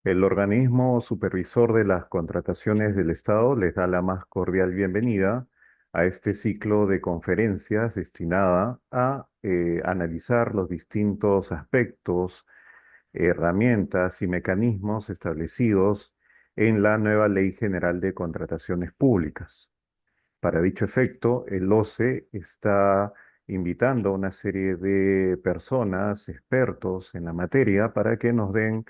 El organismo supervisor de las contrataciones del Estado les da la más cordial bienvenida a este ciclo de conferencias destinada a analizar los distintos aspectos, herramientas y mecanismos establecidos en la nueva Ley General de Contrataciones Públicas. Para dicho efecto, el OCE está invitando a una serie de personas, expertos en la materia, para que nos den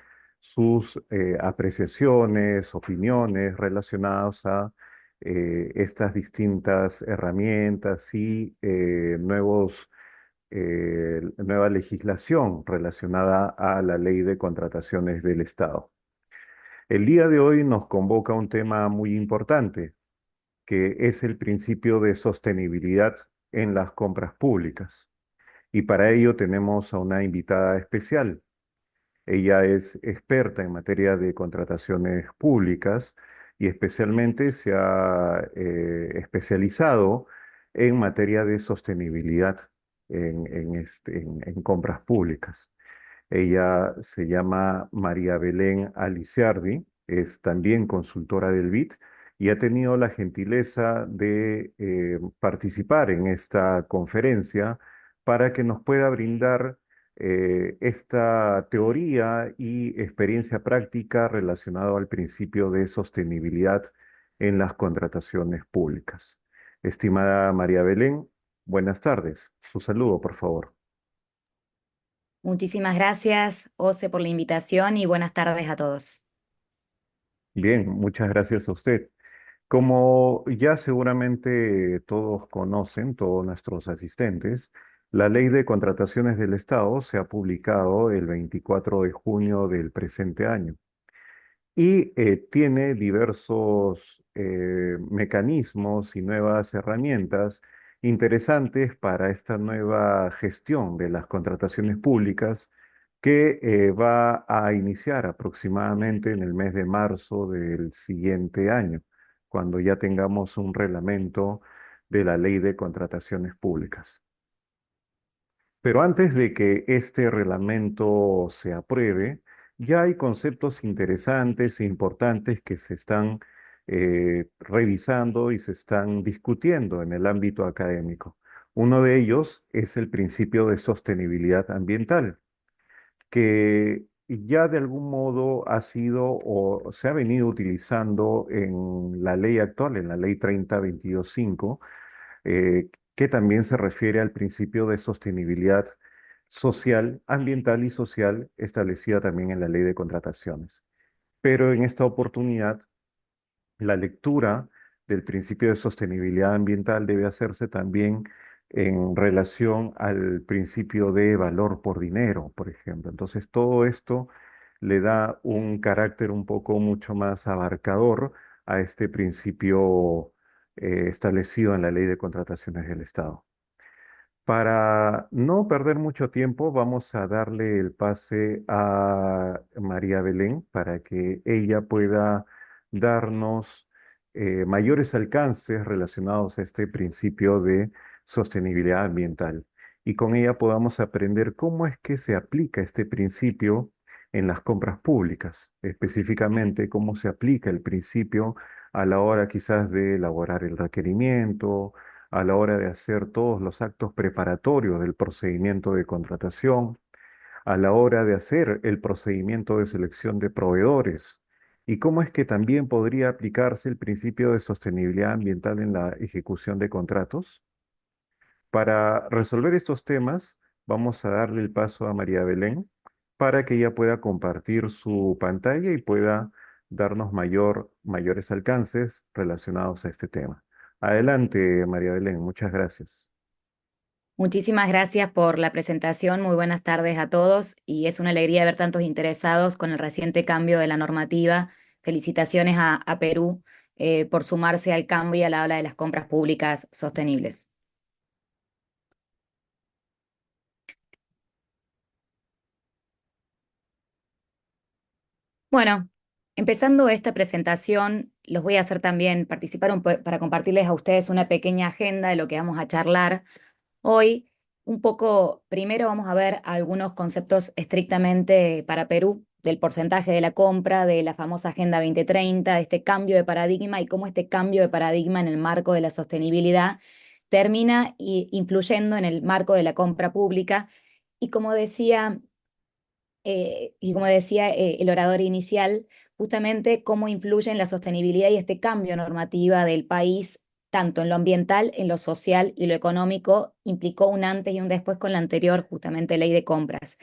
sus apreciaciones, opiniones relacionadas a estas distintas herramientas y nueva legislación relacionada a la ley de contrataciones del Estado. El día de hoy nos convoca un tema muy importante que es el principio de sostenibilidad en las compras públicas. Y para ello tenemos a una invitada especial. Ella es experta en materia de contrataciones públicas y especialmente se ha especializado en materia de sostenibilidad en compras públicas. Ella se llama María Belén Aliciardi, es también consultora del BIT y ha tenido la gentileza de participar en esta conferencia para que nos pueda brindar esta teoría y experiencia práctica relacionada al principio de sostenibilidad en las contrataciones públicas. Estimada María Belén, buenas tardes. Su saludo, por favor. Muchísimas gracias, Ose, por la invitación y buenas tardes a todos. Bien, muchas gracias a usted. Como ya seguramente todos conocen, todos nuestros asistentes, la Ley de Contrataciones del Estado se ha publicado el 24 de junio del presente año y tiene diversos mecanismos y nuevas herramientas interesantes para esta nueva gestión de las contrataciones públicas que va a iniciar aproximadamente en el mes de marzo del siguiente año, cuando ya tengamos un reglamento de la Ley de Contrataciones Públicas. Pero antes de que este reglamento se apruebe, ya hay conceptos interesantes e importantes que se están revisando y se están discutiendo en el ámbito académico. Uno de ellos es el principio de sostenibilidad ambiental, que ya de algún modo ha sido o se ha venido utilizando en la ley actual, en la ley 3022.5, que también se refiere al principio de sostenibilidad social, ambiental y social establecida también en la ley de contrataciones. Pero en esta oportunidad, la lectura del principio de sostenibilidad ambiental debe hacerse también en relación al principio de valor por dinero, por ejemplo. Entonces, todo esto le da un carácter un poco mucho más abarcador a este principio establecido en la Ley de Contrataciones del Estado. Para no perder mucho tiempo, vamos a darle el pase a María Belén para que ella pueda darnos mayores alcances relacionados a este principio de sostenibilidad ambiental. Y con ella podamos aprender cómo es que se aplica este principio en las compras públicas, específicamente cómo se aplica el principio a la hora quizás de elaborar el requerimiento, a la hora de hacer todos los actos preparatorios del procedimiento de contratación, a la hora de hacer el procedimiento de selección de proveedores, y cómo es que también podría aplicarse el principio de sostenibilidad ambiental en la ejecución de contratos. Para resolver estos temas, vamos a darle el paso a María Belén para que ella pueda compartir su pantalla y pueda darnos mayores alcances relacionados a este tema. Adelante, María Belén, muchas gracias. Muchísimas gracias por la presentación, muy buenas tardes a todos y es una alegría ver tantos interesados con el reciente cambio de la normativa. Felicitaciones a Perú por sumarse al cambio y a la habla de las compras públicas sostenibles. Bueno, empezando esta presentación, los voy a hacer también participar para compartirles a ustedes una pequeña agenda de lo que vamos a charlar. Hoy, un poco, primero vamos a ver algunos conceptos estrictamente para Perú, del porcentaje de la compra, de la famosa Agenda 2030, de este cambio de paradigma y cómo este cambio de paradigma en el marco de la sostenibilidad termina influyendo en el marco de la compra pública. Y como decía el orador inicial, justamente cómo influye en la sostenibilidad y este cambio normativa del país, tanto en lo ambiental, en lo social y lo económico, implicó un antes y un después con la anterior, justamente, ley de compras.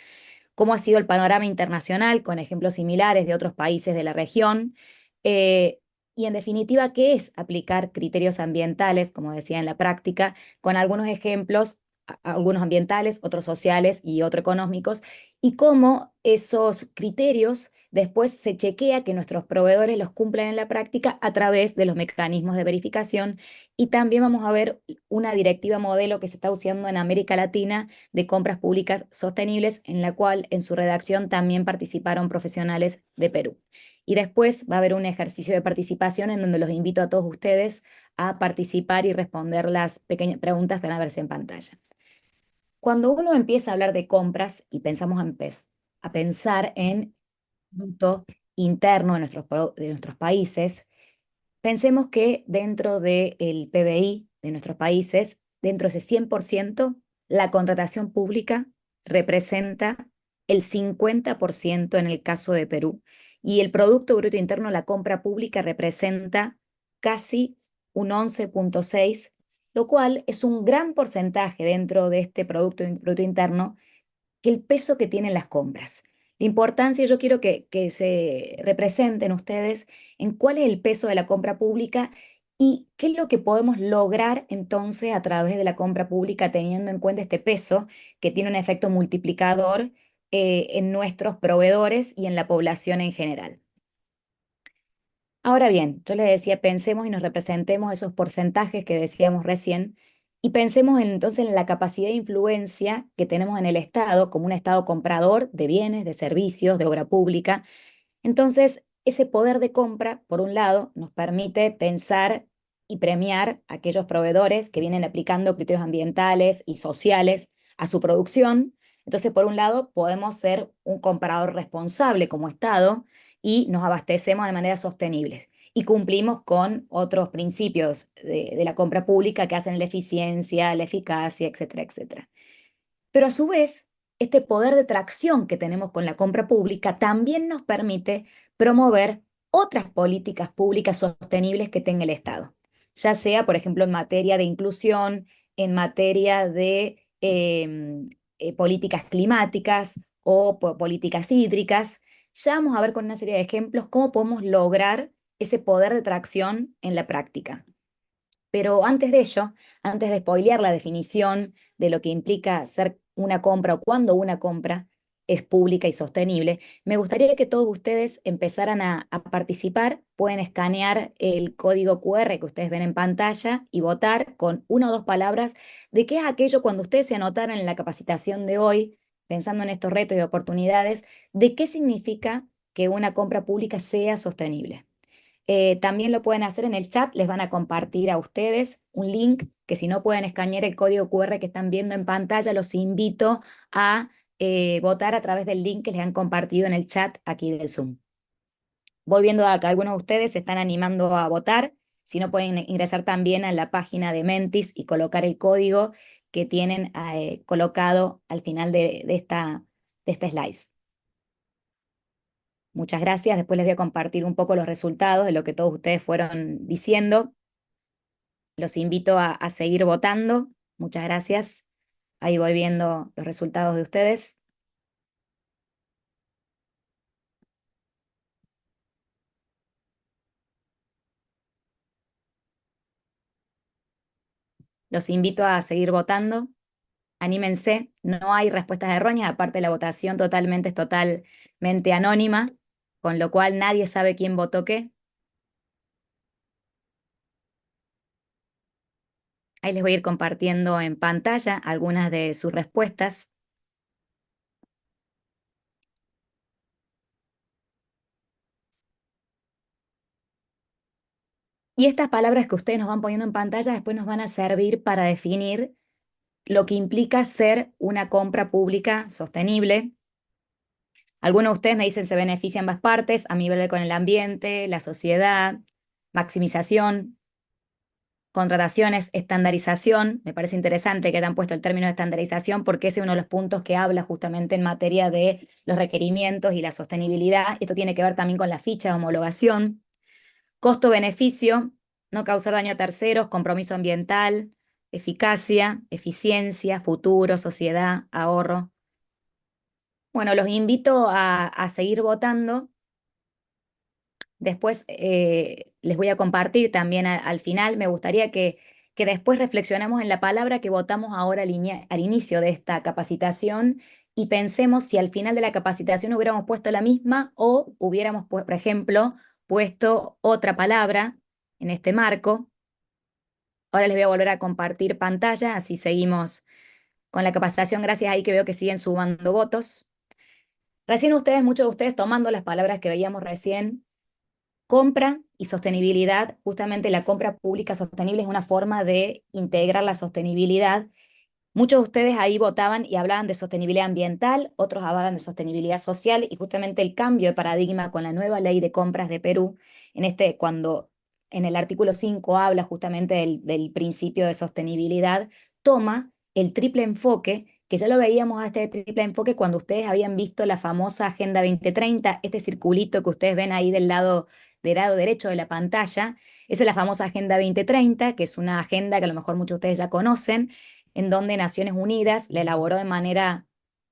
Cómo ha sido el panorama internacional con ejemplos similares de otros países de la región. eh, y en definitiva, ¿qué es aplicar criterios ambientales, como decía en la práctica, con algunos ejemplos, algunos ambientales, otros sociales y otros económicos, y cómo esos criterios después se chequea que nuestros proveedores los cumplan en la práctica a través de los mecanismos de verificación? Y también vamos a ver una directiva modelo que se está usando en América Latina de compras públicas sostenibles, en la cual en su redacción también participaron profesionales de Perú. Y después va a haber un ejercicio de participación en donde los invito a todos ustedes a participar y responder las pequeñas preguntas que van a verse en pantalla. Cuando uno empieza a hablar de compras y pensamos a pensar en producto interno de nuestros países, pensemos que dentro del PBI de nuestros países, dentro de ese 100%, la contratación pública representa el 50% en el caso de Perú, y el Producto Bruto Interno, la compra pública, representa casi un 11,6%, lo cual es un gran porcentaje dentro de este Producto Bruto Interno, que el peso que tienen las compras. La importancia, yo quiero que se representen ustedes en cuál es el peso de la compra pública y qué es lo que podemos lograr entonces a través de la compra pública, teniendo en cuenta este peso que tiene un efecto multiplicador en nuestros proveedores y en la población en general. Ahora bien, yo les decía, pensemos y nos representemos esos porcentajes que decíamos recién, y pensemos entonces en la capacidad de influencia que tenemos en el Estado como un Estado comprador de bienes, de servicios, de obra pública. Entonces, ese poder de compra, por un lado, nos permite pensar y premiar a aquellos proveedores que vienen aplicando criterios ambientales y sociales a su producción. Entonces, por un lado, podemos ser un comprador responsable como Estado y nos abastecemos de manera sostenible. Y cumplimos con otros principios de la compra pública que hacen la eficiencia, la eficacia, etcétera, etcétera. Pero a su vez, este poder de tracción que tenemos con la compra pública también nos permite promover otras políticas públicas sostenibles que tenga el Estado, ya sea, por ejemplo, en materia de inclusión, en materia de políticas climáticas o políticas hídricas. Ya vamos a ver con una serie de ejemplos cómo podemos lograr ese poder de tracción en la práctica. Pero antes de ello, antes de spoilear la definición de lo que implica ser una compra o cuando una compra es pública y sostenible, me gustaría que todos ustedes empezaran a participar. Pueden escanear el código QR que ustedes ven en pantalla y votar con una o dos palabras de qué es aquello cuando ustedes se anotaron en la capacitación de hoy, pensando en estos retos y oportunidades, de qué significa que una compra pública sea sostenible. También lo pueden hacer en el chat, les van a compartir a ustedes un link que, si no pueden escanear el código QR que están viendo en pantalla, los invito a votar a través del link que les han compartido en el chat aquí del Zoom. Voy viendo acá, algunos de ustedes se están animando a votar. Si no, pueden ingresar también a la página de Mentis y colocar el código que tienen colocado al final de esta slide. Muchas gracias. Después les voy a compartir un poco los resultados de lo que todos ustedes fueron diciendo. Los invito a seguir votando. Muchas gracias. Ahí voy viendo los resultados de ustedes. Los invito a seguir votando. Anímense. No hay respuestas erróneas. Aparte, la votación es totalmente anónima, con lo cual nadie sabe quién votó qué. Ahí les voy a ir compartiendo en pantalla algunas de sus respuestas. Y estas palabras que ustedes nos van poniendo en pantalla después nos van a servir para definir lo que implica ser una compra pública sostenible. Algunos de ustedes me dicen se beneficia ambas partes, a nivel con el ambiente, la sociedad, maximización, contrataciones, estandarización. Me parece interesante que hayan puesto el término de estandarización porque ese es uno de los puntos que habla justamente en materia de los requerimientos y la sostenibilidad. Esto tiene que ver también con la ficha de homologación. Costo-beneficio, no causar daño a terceros, compromiso ambiental, eficacia, eficiencia, futuro, sociedad, ahorro. Bueno, los invito a seguir votando. Después les voy a compartir también al final. Me gustaría que después reflexionemos en la palabra que votamos ahora al inicio de esta capacitación y pensemos si al final de la capacitación hubiéramos puesto la misma o hubiéramos, por ejemplo, puesto otra palabra en este marco. Ahora les voy a volver a compartir pantalla, así seguimos con la capacitación. Gracias ahí que veo que siguen sumando votos. Recién ustedes, muchos de ustedes tomando las palabras que veíamos recién, compra y sostenibilidad, justamente la compra pública sostenible es una forma de integrar la sostenibilidad. Muchos de ustedes ahí votaban y hablaban de sostenibilidad ambiental, otros hablaban de sostenibilidad social y justamente el cambio de paradigma con la nueva ley de compras de Perú, cuando en el artículo 5 habla justamente del principio de sostenibilidad, toma el triple enfoque, que ya lo veíamos a este triple enfoque cuando ustedes habían visto la famosa Agenda 2030, este circulito que ustedes ven ahí del lado derecho de la pantalla. Esa es la famosa Agenda 2030, que es una agenda que a lo mejor muchos de ustedes ya conocen, en donde Naciones Unidas la elaboró de manera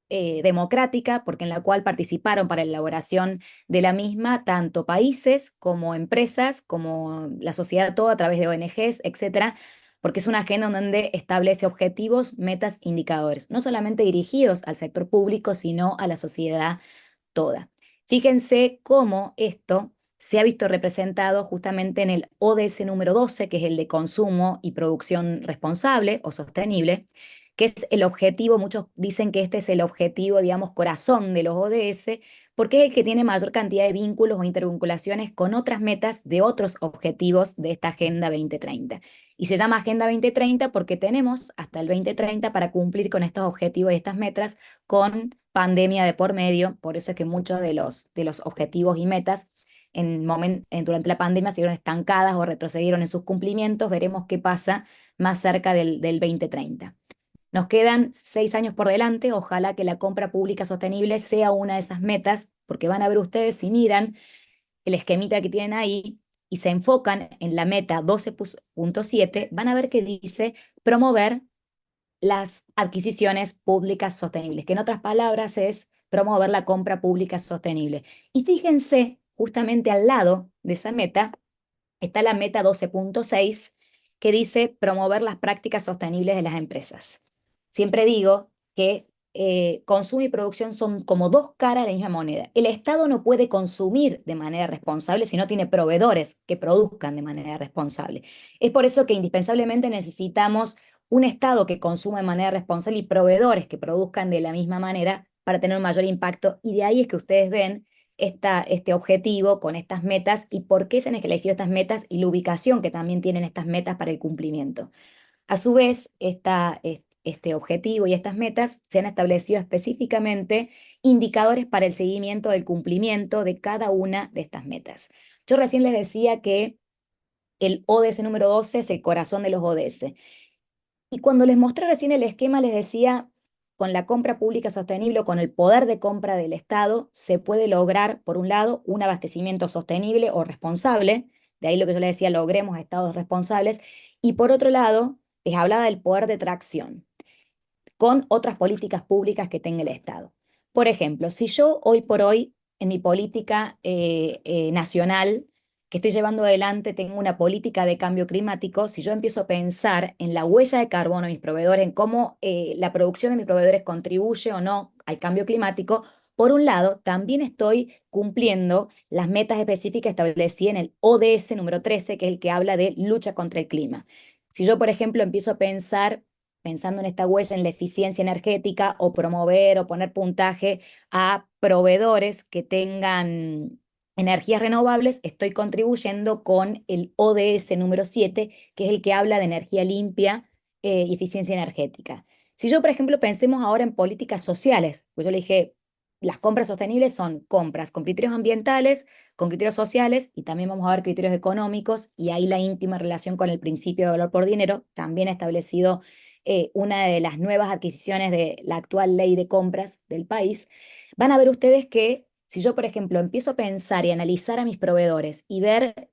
democrática, porque en la cual participaron para la elaboración de la misma tanto países como empresas, como la sociedad toda a través de ONGs, etcétera, porque es una agenda donde establece objetivos, metas, indicadores, no solamente dirigidos al sector público, sino a la sociedad toda. Fíjense cómo esto se ha visto representado justamente en el ODS número 12, que es el de consumo y producción responsable o sostenible, que es el objetivo, muchos dicen que este es el objetivo, digamos, corazón de los ODS, porque es el que tiene mayor cantidad de vínculos o intervinculaciones con otras metas de otros objetivos de esta Agenda 2030. Y se llama Agenda 2030 porque tenemos hasta el 2030 para cumplir con estos objetivos y estas metas con pandemia de por medio. Por eso es que muchos de los objetivos y metas durante la pandemia se vieron estancadas o retrocedieron en sus cumplimientos. Veremos qué pasa más cerca del 2030. Nos quedan 6 años por delante. Ojalá que la compra pública sostenible sea una de esas metas, porque van a ver ustedes si miran el esquemita que tienen ahí y se enfocan en la meta 12.7, van a ver que dice promover las adquisiciones públicas sostenibles, que en otras palabras es promover la compra pública sostenible. Y fíjense, justamente al lado de esa meta está la meta 12.6, que dice promover las prácticas sostenibles de las empresas. Siempre digo que consumo y producción son como dos caras de la misma moneda. El Estado no puede consumir de manera responsable si no tiene proveedores que produzcan de manera responsable. Es por eso que indispensablemente necesitamos un Estado que consuma de manera responsable y proveedores que produzcan de la misma manera para tener un mayor impacto. Y de ahí es que ustedes ven este objetivo con estas metas y por qué se han elegido estas metas y la ubicación que también tienen estas metas para el cumplimiento. A su vez, este objetivo y estas metas se han establecido específicamente indicadores para el seguimiento del cumplimiento de cada una de estas metas. Yo recién les decía que el ODS número 12 es el corazón de los ODS. Y cuando les mostré recién el esquema, les decía, con la compra pública sostenible o con el poder de compra del Estado, se puede lograr, por un lado, un abastecimiento sostenible o responsable, de ahí lo que yo les decía, logremos estados responsables, y por otro lado, les hablaba del poder de tracción con otras políticas públicas que tenga el Estado. Por ejemplo, si yo hoy por hoy en mi política nacional que estoy llevando adelante tengo una política de cambio climático, si yo empiezo a pensar en la huella de carbono de mis proveedores, en cómo la producción de mis proveedores contribuye o no al cambio climático, por un lado, también estoy cumpliendo las metas específicas establecidas en el ODS número 13, que es el que habla de lucha contra el clima. Si yo, por ejemplo, empiezo a pensar pensando en esta huella en la eficiencia energética o promover o poner puntaje a proveedores que tengan energías renovables, estoy contribuyendo con el ODS número 7, que es el que habla de energía limpia y eficiencia energética. Si yo, por ejemplo, pensemos ahora en políticas sociales, pues yo le dije, las compras sostenibles son compras con criterios ambientales, con criterios sociales y también vamos a ver criterios económicos y ahí la íntima relación con el principio de valor por dinero, también establecido una de las nuevas adquisiciones de la actual ley de compras del país. Van a ver ustedes que si yo, por ejemplo, empiezo a pensar y analizar a mis proveedores y ver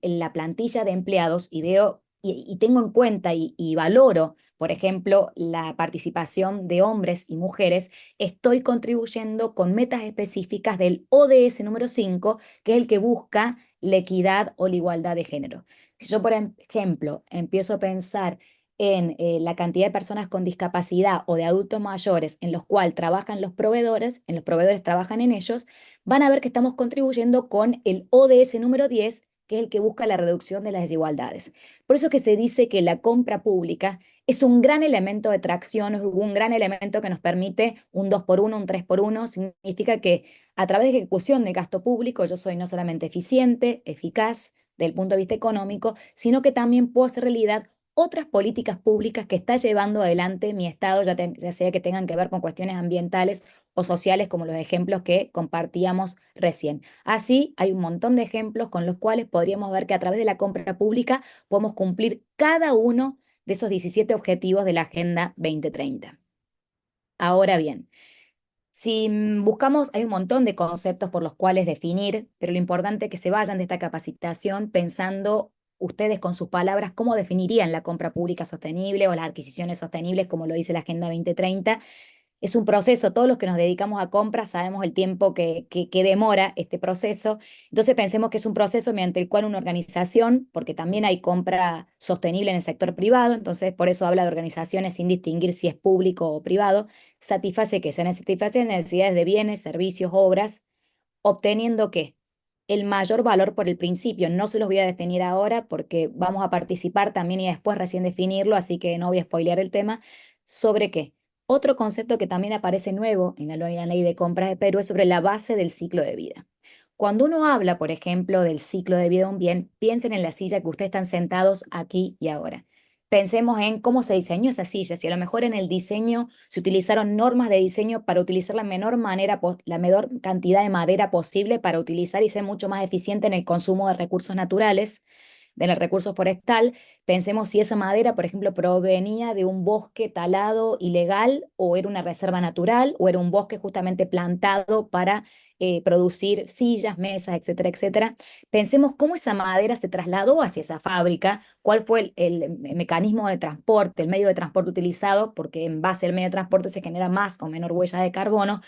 la plantilla de empleados y veo y tengo en cuenta y valoro, por ejemplo, la participación de hombres y mujeres, estoy contribuyendo con metas específicas del ODS número 5, que es el que busca la equidad o la igualdad de género. Si yo, por ejemplo, empiezo a pensar en la cantidad de personas con discapacidad o de adultos mayores en los cuales trabajan los proveedores trabajan en ellos, van a ver que estamos contribuyendo con el ODS número 10, que es el que busca la reducción de las desigualdades. Por eso es que se dice que la compra pública es un gran elemento de tracción, es un gran elemento que nos permite un 2 por 1, un 3 por 1. Significa que a través de ejecución de gasto público yo soy no solamente eficiente, eficaz del punto de vista económico, sino que también puedo hacer realidad otras políticas públicas que está llevando adelante mi Estado, ya sea que tengan que ver con cuestiones ambientales o sociales, como los ejemplos que compartíamos recién. Así, hay un montón de ejemplos con los cuales podríamos ver que a través de la compra pública podemos cumplir cada uno de esos 17 objetivos de la Agenda 2030. Ahora bien, si buscamos, hay un montón de conceptos por los cuales definir, pero lo importante es que se vayan de esta capacitación pensando ustedes con sus palabras cómo definirían la compra pública sostenible o las adquisiciones sostenibles, como lo dice la Agenda 2030. Es un proceso, todos los que nos dedicamos a compras sabemos el tiempo que demora este proceso. Entonces pensemos que es un proceso mediante el cual una organización, porque también hay compra sostenible en el sector privado, entonces por eso habla de organizaciones sin distinguir si es público o privado, satisface que se satisfacen necesidades de bienes, servicios, obras, obteniendo ¿qué? El mayor valor por el principio. No se los voy a definir ahora porque vamos a participar también y después recién definirlo, así que no voy a spoilear el tema. ¿Sobre qué? Otro concepto que también aparece nuevo en la nueva ley de compras de Perú es sobre la base del ciclo de vida. Cuando uno habla, por ejemplo, del ciclo de vida de un bien, piensen en la silla que ustedes están sentados aquí y ahora. Pensemos en cómo se diseñó esa silla, si a lo mejor en el diseño se utilizaron normas de diseño para utilizar la menor cantidad de madera posible para utilizar y ser mucho más eficiente en el consumo de recursos naturales, del recurso forestal. Pensemos si esa madera, por ejemplo, provenía de un bosque talado ilegal o era una reserva natural o era un bosque justamente plantado para producir sillas, mesas, etcétera, etcétera. Pensemos cómo esa madera se trasladó hacia esa fábrica, cuál fue el mecanismo de transporte, el medio de transporte utilizado, porque en base al medio de transporte se genera más o menor huella de carbono,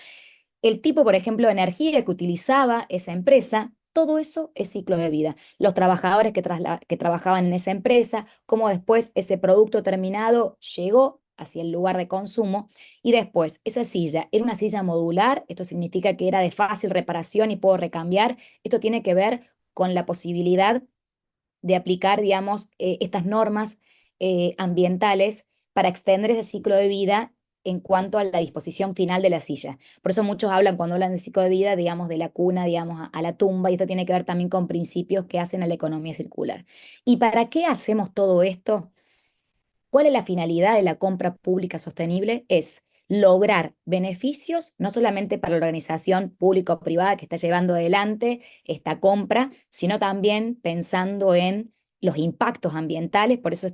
el tipo, por ejemplo, de energía que utilizaba esa empresa. Todo eso es ciclo de vida. Los trabajadores que trabajaban en esa empresa, cómo después ese producto terminado llegó hacia el lugar de consumo y después esa silla era una silla modular, esto significa que era de fácil reparación y puedo recambiar. Esto tiene que ver con la posibilidad de aplicar, digamos, estas normas ambientales para extender ese ciclo de vida en cuanto a la disposición final de la silla. Por eso muchos hablan, cuando hablan de ciclo de vida, digamos, de la cuna, digamos, a la tumba, y esto tiene que ver también con principios que hacen a la economía circular. ¿Y para qué hacemos todo esto? ¿Cuál es la finalidad de la compra pública sostenible? Es lograr beneficios no solamente para la organización pública o privada que está llevando adelante esta compra, sino también pensando en los impactos ambientales. Por eso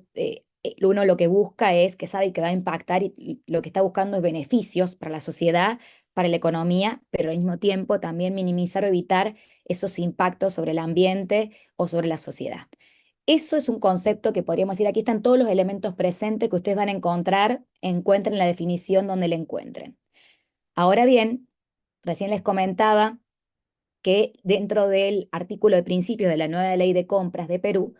uno lo que busca es que sabe que va a impactar y lo que está buscando es beneficios para la sociedad, para la economía, pero al mismo tiempo también minimizar o evitar esos impactos sobre el ambiente o sobre la sociedad. Eso es un concepto que podríamos decir, aquí están todos los elementos presentes que ustedes van a encontrar, encuentren la definición donde la encuentren. Ahora bien, recién les comentaba que dentro del artículo de principios de la nueva ley de compras de Perú,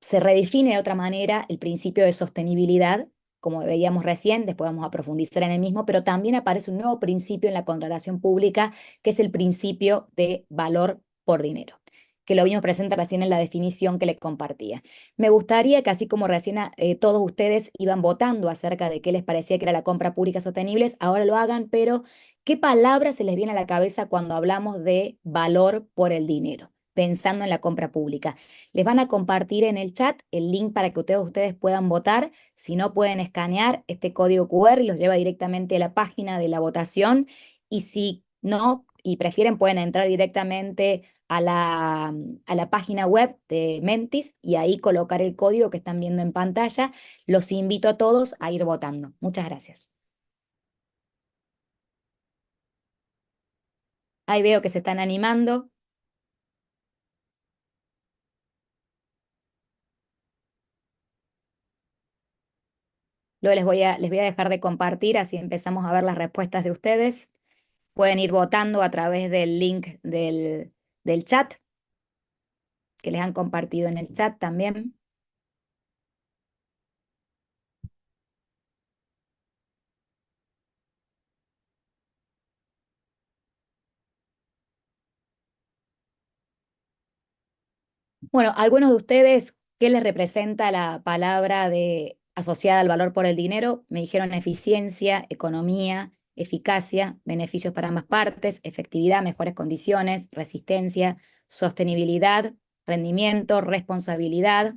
se redefine de otra manera el principio de sostenibilidad, como veíamos recién, después vamos a profundizar en el mismo, pero también aparece un nuevo principio en la contratación pública, que es el principio de valor por dinero, que lo vimos presente recién en la definición que les compartía. Me gustaría que así como recién todos ustedes iban votando acerca de qué les parecía que era la compra pública sostenible, ahora lo hagan, pero ¿qué palabra se les viene a la cabeza cuando hablamos de valor por el dinero, pensando en la compra pública? Les van a compartir en el chat el link para que ustedes puedan votar. Si no, pueden escanear este código QR y los lleva directamente a la página de la votación. Y si no, y prefieren, pueden entrar directamente a la página web de Mentis y ahí colocar el código que están viendo en pantalla. Los invito a todos a ir votando. Muchas gracias. Ahí veo que se están animando. Luego les voy a dejar de compartir, así empezamos a ver las respuestas de ustedes. Pueden ir votando a través del link del chat, que les han compartido en el chat también. Bueno, algunos de ustedes, ¿qué les representa la palabra de asociada al valor por el dinero? Me dijeron eficiencia, economía, eficacia, beneficios para ambas partes, efectividad, mejores condiciones, resistencia, sostenibilidad, rendimiento, responsabilidad.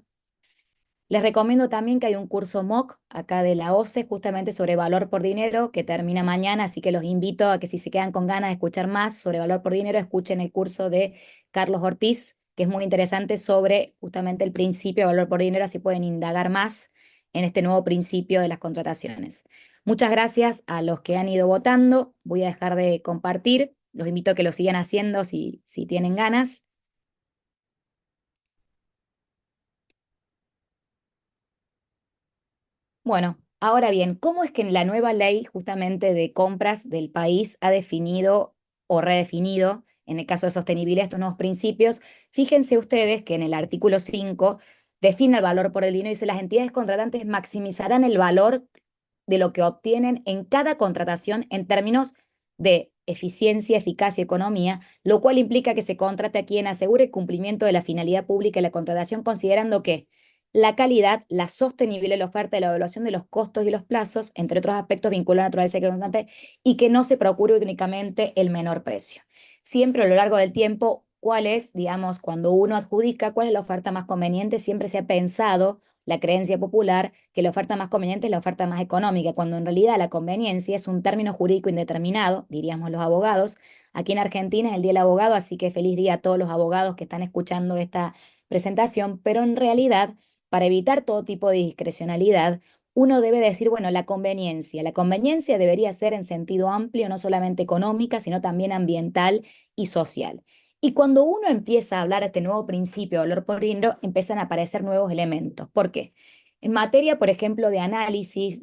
Les recomiendo también que hay un curso MOOC acá de la OCE justamente sobre valor por dinero que termina mañana, así que los invito a que si se quedan con ganas de escuchar más sobre valor por dinero, escuchen el curso de Carlos Ortiz, que es muy interesante sobre justamente el principio de valor por dinero, así pueden indagar más en este nuevo principio de las contrataciones. Muchas gracias a los que han ido votando. Voy a dejar de compartir. Los invito a que lo sigan haciendo si tienen ganas. Bueno, ahora bien, ¿cómo es que la nueva ley justamente de compras del país ha definido o redefinido, en el caso de sostenibilidad, estos nuevos principios? Fíjense ustedes que en el artículo 5 define el valor por el dinero y dice las entidades contratantes maximizarán el valor de lo que obtienen en cada contratación en términos de eficiencia, eficacia y economía, lo cual implica que se contrate a quien asegure el cumplimiento de la finalidad pública de la contratación, considerando que la calidad, la sostenibilidad de la oferta y la evaluación de los costos y los plazos, entre otros aspectos vinculados a la naturaleza y contratante, y que no se procure únicamente el menor precio. Siempre a lo largo del tiempo, ¿cuál es, digamos, cuando uno adjudica, cuál es la oferta más conveniente? Siempre se ha pensado, la creencia popular, que la oferta más conveniente es la oferta más económica, cuando en realidad la conveniencia es un término jurídico indeterminado, diríamos los abogados. Aquí en Argentina es el Día del Abogado, así que feliz día a todos los abogados que están escuchando esta presentación, pero en realidad para evitar todo tipo de discrecionalidad, uno debe decir, bueno, la conveniencia. La conveniencia debería ser en sentido amplio, no solamente económica, sino también ambiental y social. Y cuando uno empieza a hablar de este nuevo principio de valor por dinero, empiezan a aparecer nuevos elementos. ¿Por qué? En materia, por ejemplo, de análisis,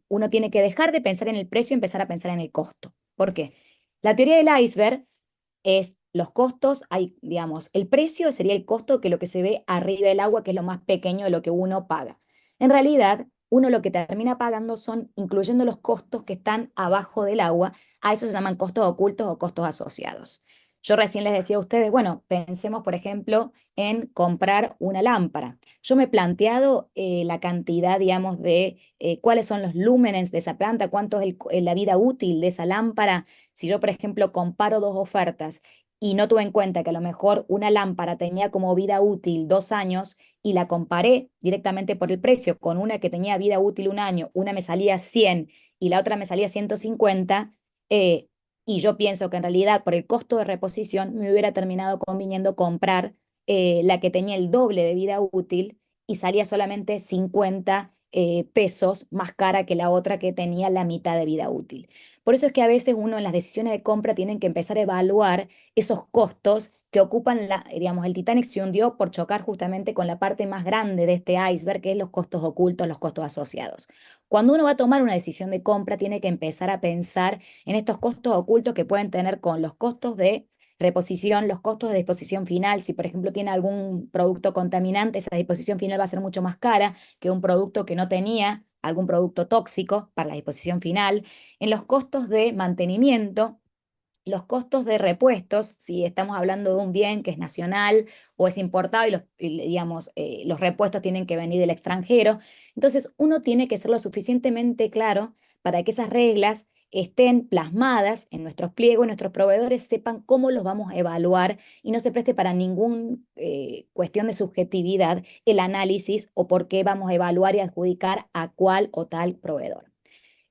uno tiene que dejar de pensar en el precio y empezar a pensar en el costo. ¿Por qué? La teoría del iceberg es los costos, hay, digamos, el precio sería el costo que lo que se ve arriba del agua, que es lo más pequeño de lo que uno paga. En realidad, uno lo que termina pagando son, incluyendo los costos que están abajo del agua, a eso se llaman costos ocultos o costos asociados. Yo recién les decía a ustedes, bueno, pensemos, por ejemplo, en comprar una lámpara. Yo me he planteado la cantidad, digamos, de cuáles son los lúmenes de esa planta, cuánto es la vida útil de esa lámpara. Si yo, por ejemplo, comparo dos ofertas y no tuve en cuenta que a lo mejor una lámpara tenía como vida útil 2 años y la comparé directamente por el precio con una que tenía vida útil 1 año, una me salía 100 y la otra me salía 150, eh, y yo pienso que en realidad por el costo de reposición me hubiera terminado conviniendo comprar la que tenía el doble de vida útil y salía solamente 50 pesos más cara que la otra que tenía la mitad de vida útil. Por eso es que a veces uno en las decisiones de compra tienen que empezar a evaluar esos costos que ocupan, digamos, el Titanic se hundió por chocar justamente con la parte más grande de este iceberg, que es los costos ocultos, los costos asociados. Cuando uno va a tomar una decisión de compra, tiene que empezar a pensar en estos costos ocultos que pueden tener con los costos de reposición, los costos de disposición final. Si, por ejemplo, tiene algún producto contaminante, esa disposición final va a ser mucho más cara que un producto que no tenía algún producto tóxico para la disposición final. En los costos de mantenimiento, los costos de repuestos, si estamos hablando de un bien que es nacional o es importado digamos, los repuestos tienen que venir del extranjero. Entonces, uno tiene que ser lo suficientemente claro para que esas reglas estén plasmadas en nuestros pliegos, nuestros proveedores sepan cómo los vamos a evaluar y no se preste para ninguna cuestión de subjetividad el análisis o por qué vamos a evaluar y adjudicar a cuál o tal proveedor.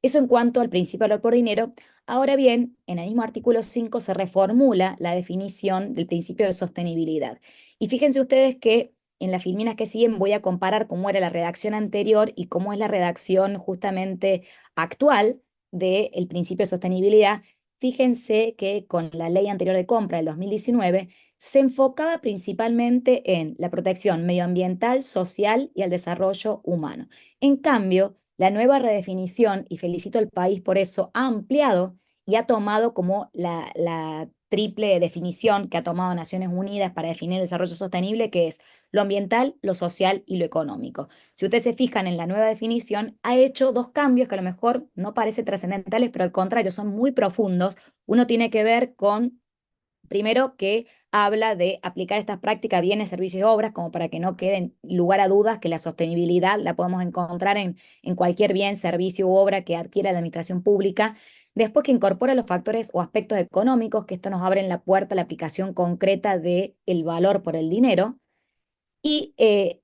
Eso en cuanto al principio de valor por dinero. Ahora bien, en el mismo artículo 5 se reformula la definición del principio de sostenibilidad. Y fíjense ustedes que en las filminas que siguen voy a comparar cómo era la redacción anterior y cómo es la redacción justamente actual del principio de sostenibilidad. Fíjense que con la ley anterior de compra del 2019 se enfocaba principalmente en la protección medioambiental, social y el desarrollo humano. En cambio, la nueva redefinición, y felicito al país por eso, ha ampliado y ha tomado como la triple definición que ha tomado Naciones Unidas para definir el desarrollo sostenible, que es lo ambiental, lo social y lo económico. Si ustedes se fijan en la nueva definición, ha hecho dos cambios que a lo mejor no parecen trascendentales, pero al contrario, son muy profundos. Uno tiene que ver con, primero, que habla de aplicar estas prácticas, bienes, servicios y obras, como para que no quede lugar a dudas que la sostenibilidad la podemos encontrar en cualquier bien, servicio u obra que adquiera la administración pública. Después, que incorpora los factores o aspectos económicos, que esto nos abre la puerta a la aplicación concreta del valor por el dinero. Y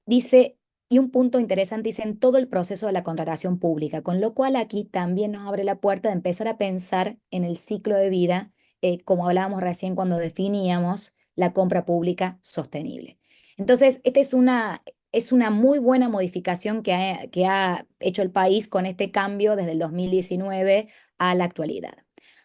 dice, y un punto interesante, dice en todo el proceso de la contratación pública, con lo cual aquí también nos abre la puerta de empezar a pensar en el ciclo de vida, como hablábamos recién cuando definíamos la compra pública sostenible. Entonces, esta es una muy buena modificación que ha hecho el país con este cambio desde el 2019 a la actualidad.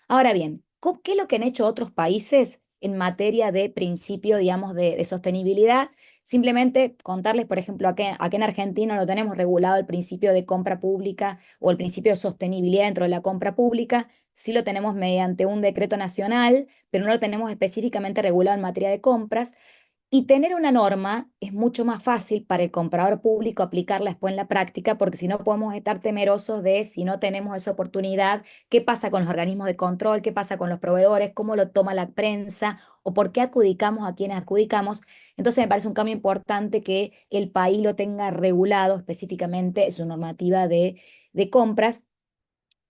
Ahora bien, ¿qué es lo que han hecho otros países en materia de principio, digamos, de sostenibilidad? Simplemente contarles, por ejemplo, aquí en Argentina no tenemos regulado el principio de compra pública o el principio de sostenibilidad dentro de la compra pública. Sí lo tenemos mediante un decreto nacional, pero no lo tenemos específicamente regulado en materia de compras. Y tener una norma es mucho más fácil para el comprador público aplicarla después en la práctica, porque si no podemos estar temerosos de si no tenemos esa oportunidad, qué pasa con los organismos de control, qué pasa con los proveedores, cómo lo toma la prensa o por qué adjudicamos a quienes adjudicamos. Entonces me parece un cambio importante que el país lo tenga regulado específicamente en su normativa de compras.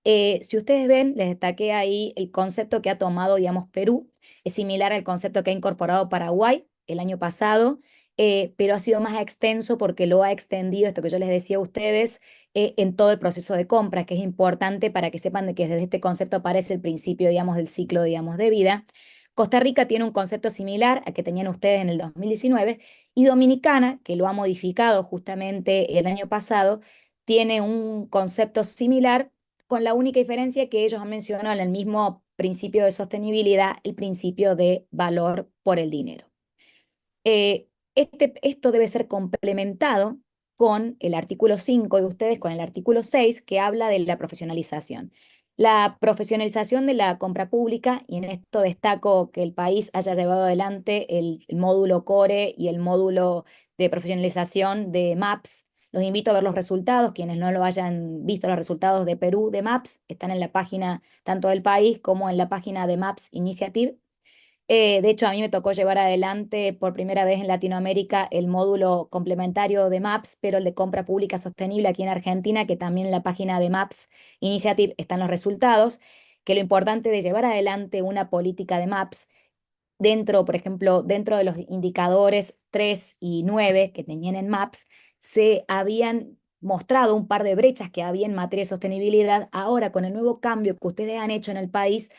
Si ustedes ven, les destaqué ahí el concepto que ha tomado, digamos, Perú. Es similar al concepto que ha incorporado Paraguay el año pasado, pero ha sido más extenso porque lo ha extendido, esto que yo les decía a ustedes, en todo el proceso de compra, que es importante para que sepan de que desde este concepto aparece el principio, digamos, del ciclo, digamos, de vida. Costa Rica tiene un concepto similar al que tenían ustedes en el 2019 y Dominicana, que lo ha modificado justamente el año pasado, tiene un concepto similar, con la única diferencia que ellos han mencionado en el mismo principio de sostenibilidad, el principio de valor por el dinero. Esto debe ser complementado con el artículo 5 de ustedes, con el artículo 6, que habla de la profesionalización. La profesionalización de la compra pública, y en esto destaco que el país haya llevado adelante el módulo CORE y el módulo de profesionalización de MAPS. Los invito a ver los resultados. Quienes no lo hayan visto, los resultados de Perú de MAPS están en la página tanto del país como en la página de MAPS Initiative. De hecho, a mí me tocó llevar adelante por primera vez en Latinoamérica el módulo complementario de MAPS, pero el de compra pública sostenible aquí en Argentina, que también en la página de MAPS Initiative están los resultados, que lo importante de llevar adelante una política de MAPS dentro, por ejemplo, dentro de los indicadores 3 y 9 que tenían en MAPS, se habían mostrado un par de brechas que había en materia de sostenibilidad. Ahora, con el nuevo cambio que ustedes han hecho en el país,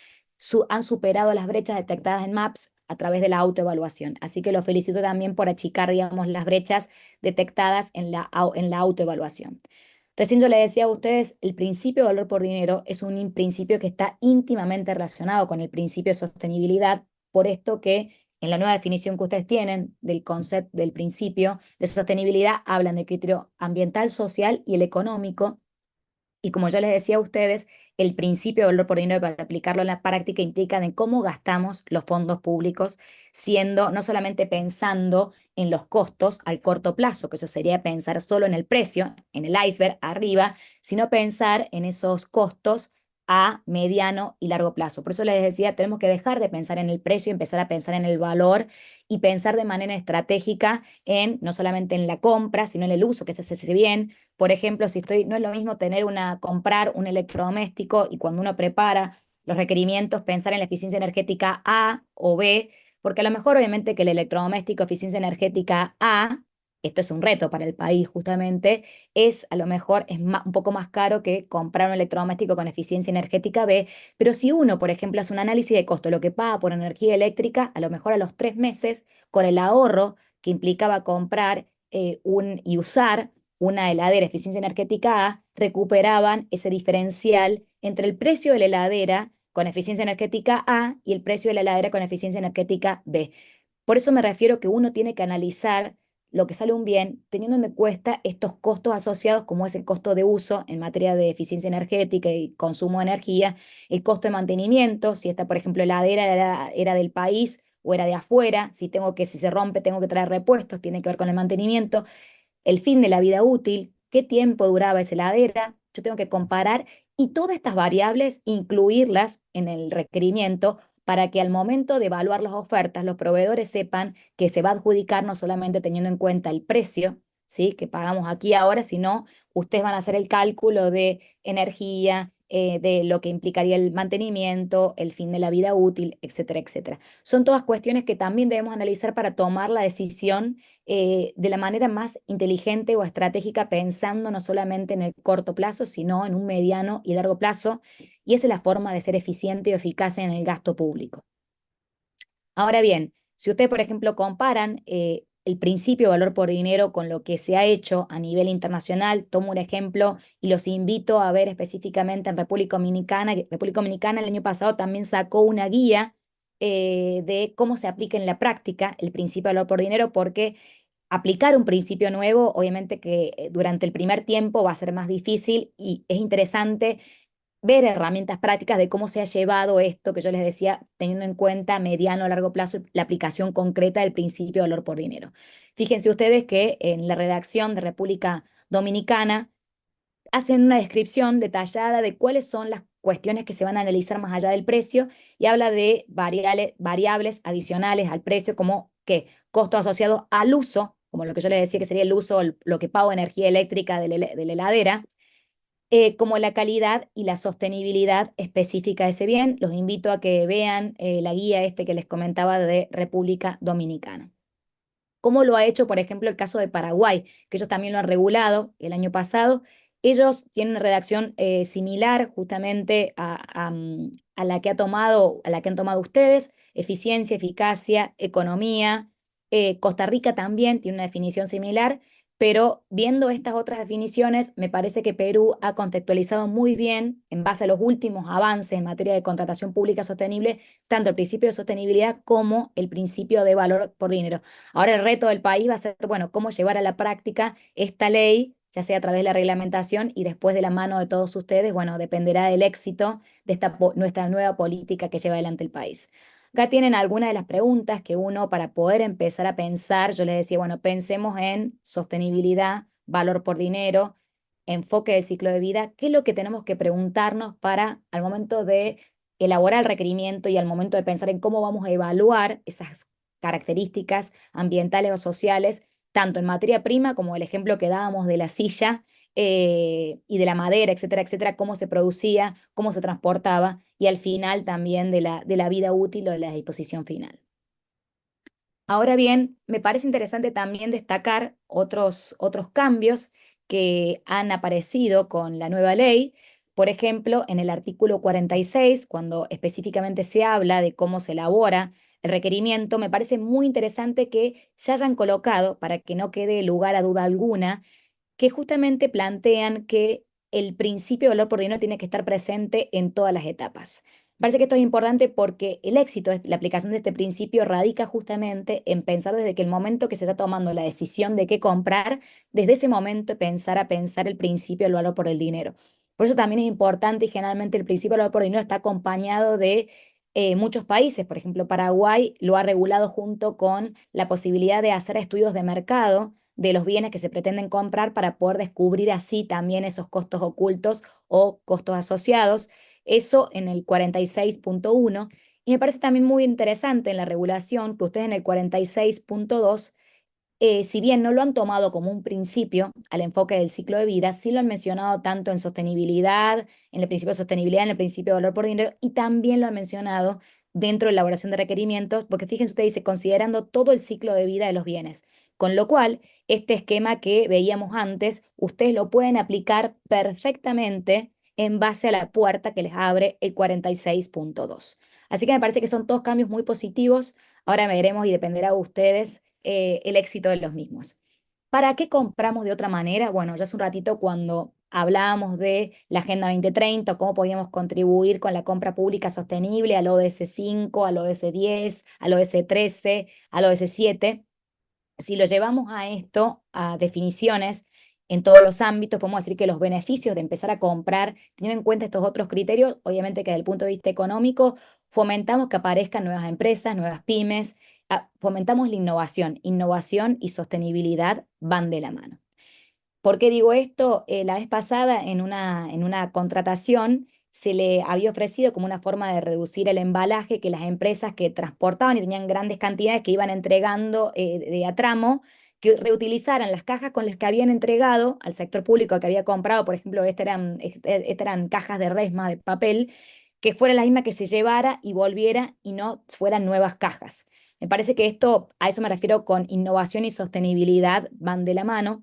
han superado las brechas detectadas en MAPS a través de la autoevaluación. Así que los felicito también por achicar, digamos, las brechas detectadas en la autoevaluación. Recién yo le decía a ustedes, el principio de valor por dinero es un principio que está íntimamente relacionado con el principio de sostenibilidad, por esto que en la nueva definición que ustedes tienen del concepto, del principio de sostenibilidad, hablan de criterio ambiental, social y el económico. Y como ya les decía a ustedes, el principio de valor por dinero para aplicarlo en la práctica implica en cómo gastamos los fondos públicos, siendo no solamente pensando en los costos al corto plazo, que eso sería pensar solo en el precio, en el iceberg arriba, sino pensar en esos costos a mediano y largo plazo. Por eso les decía, tenemos que dejar de pensar en el precio y empezar a pensar en el valor y pensar de manera estratégica en no solamente en la compra, sino en el uso que se hace bien. Por ejemplo, si estoy, no es lo mismo comprar un electrodoméstico y cuando uno prepara los requerimientos, pensar en la eficiencia energética A o B, porque a lo mejor obviamente que el electrodoméstico eficiencia energética A esto es un reto para el país justamente, es a lo mejor un poco más caro que comprar un electrodoméstico con eficiencia energética B, pero si uno, por ejemplo, hace un análisis de costo, lo que paga por energía eléctrica, a lo mejor a los 3 meses, con el ahorro que implicaba comprar y usar una heladera eficiencia energética A, recuperaban ese diferencial entre el precio de la heladera con eficiencia energética A y el precio de la heladera con eficiencia energética B. Por eso me refiero que uno tiene que analizar lo que sale un bien, teniendo en cuenta estos costos asociados, como es el costo de uso en materia de eficiencia energética y consumo de energía, el costo de mantenimiento, si esta, por ejemplo, heladera era del país o era de afuera, si se rompe, tengo que traer repuestos, tiene que ver con el mantenimiento, el fin de la vida útil, qué tiempo duraba esa heladera, yo tengo que comparar y todas estas variables incluirlas en el requerimiento para que al momento de evaluar las ofertas los proveedores sepan que se va a adjudicar no solamente teniendo en cuenta el precio, ¿sí? que pagamos aquí ahora, sino ustedes van a hacer el cálculo de energía, de lo que implicaría el mantenimiento, el fin de la vida útil, etcétera, etcétera. Son todas cuestiones que también debemos analizar para tomar la decisión de la manera más inteligente o estratégica, pensando no solamente en el corto plazo, sino en un mediano y largo plazo, y esa es la forma de ser eficiente y eficaz en el gasto público. Ahora bien, si ustedes, por ejemplo, comparan el principio de valor por dinero con lo que se ha hecho a nivel internacional, tomo un ejemplo y los invito a ver específicamente en República Dominicana. República Dominicana el año pasado también sacó una guía de cómo se aplica en la práctica el principio de valor por dinero, porque aplicar un principio nuevo, obviamente que durante el primer tiempo va a ser más difícil y es interesante ver herramientas prácticas de cómo se ha llevado esto que yo les decía, teniendo en cuenta a mediano o largo plazo la aplicación concreta del principio de valor por dinero. Fíjense ustedes que en la redacción de República Dominicana hacen una descripción detallada de cuáles son las cuestiones que se van a analizar más allá del precio y habla de variables adicionales al precio como que costo asociado al uso, como lo que yo les decía que sería el uso, lo que pago de energía eléctrica de la heladera, como la calidad y la sostenibilidad específica de ese bien. Los invito a que vean la guía que les comentaba de República Dominicana. ¿Cómo lo ha hecho, por ejemplo, el caso de Paraguay, que ellos también lo han regulado el año pasado? Ellos tienen una redacción similar justamente a la que a la que han tomado ustedes: eficiencia, eficacia, economía. Costa Rica también tiene una definición similar, pero viendo estas otras definiciones, me parece que Perú ha contextualizado muy bien, en base a los últimos avances en materia de contratación pública sostenible, tanto el principio de sostenibilidad como el principio de valor por dinero. Ahora el reto del país va a ser, bueno, cómo llevar a la práctica esta ley, ya sea a través de la reglamentación y después de la mano de todos ustedes, bueno, dependerá del éxito de nuestra nueva política que lleva adelante el país. Acá tienen algunas de las preguntas que uno, para poder empezar a pensar, yo les decía, bueno, pensemos en sostenibilidad, valor por dinero, enfoque del ciclo de vida, qué es lo que tenemos que preguntarnos para al momento de elaborar el requerimiento y al momento de pensar en cómo vamos a evaluar esas características ambientales o sociales, tanto en materia prima como el ejemplo que dábamos de la silla y de la madera, etcétera, etcétera, cómo se producía, cómo se transportaba y al final también de la vida útil o de la disposición final. Ahora bien, me parece interesante también destacar otros cambios que han aparecido con la nueva ley. Por ejemplo, en el artículo 46, cuando específicamente se habla de cómo se elabora el requerimiento, me parece muy interesante que ya hayan colocado, para que no quede lugar a duda alguna, que justamente plantean que el principio de valor por dinero tiene que estar presente en todas las etapas. Parece que esto es importante porque el éxito de la aplicación de este principio radica justamente en pensar desde que el momento que se está tomando la decisión de qué comprar, desde ese momento pensar el principio del valor por el dinero. Por eso también es importante y generalmente el principio del valor por dinero está acompañado de muchos países. Por ejemplo, Paraguay lo ha regulado junto con la posibilidad de hacer estudios de mercado de los bienes que se pretenden comprar para poder descubrir así también esos costos ocultos o costos asociados. Eso en el 46.1. Y me parece también muy interesante en la regulación que ustedes en el 46.2, si bien no lo han tomado como un principio al enfoque del ciclo de vida, sí lo han mencionado tanto en sostenibilidad, en el principio de sostenibilidad, en el principio de valor por dinero, y también lo han mencionado dentro de la elaboración de requerimientos, porque fíjense ustedes, dice, considerando todo el ciclo de vida de los bienes. Con lo cual, este esquema que veíamos antes, ustedes lo pueden aplicar perfectamente en base a la puerta que les abre el 46.2. Así que me parece que son todos cambios muy positivos. Ahora veremos y dependerá de ustedes el éxito de los mismos. ¿Para qué compramos de otra manera? Bueno, ya hace un ratito cuando hablábamos de la Agenda 2030, cómo podíamos contribuir con la compra pública sostenible al ODS 5, al ODS 10, al ODS 13, al ODS 7. Si lo llevamos a esto, a definiciones en todos los ámbitos, podemos decir que los beneficios de empezar a comprar, teniendo en cuenta estos otros criterios, obviamente que desde el punto de vista económico, fomentamos que aparezcan nuevas empresas, nuevas pymes, fomentamos la innovación y sostenibilidad van de la mano. ¿Por qué digo esto? La vez pasada en una contratación se le había ofrecido como una forma de reducir el embalaje que las empresas que transportaban y tenían grandes cantidades que iban entregando de a tramo, que reutilizaran las cajas con las que habían entregado al sector público que había comprado, por ejemplo, estas eran cajas de resma, de papel, que fuera la misma que se llevara y volviera y no fueran nuevas cajas. Me parece que esto, a eso me refiero con innovación y sostenibilidad, van de la mano.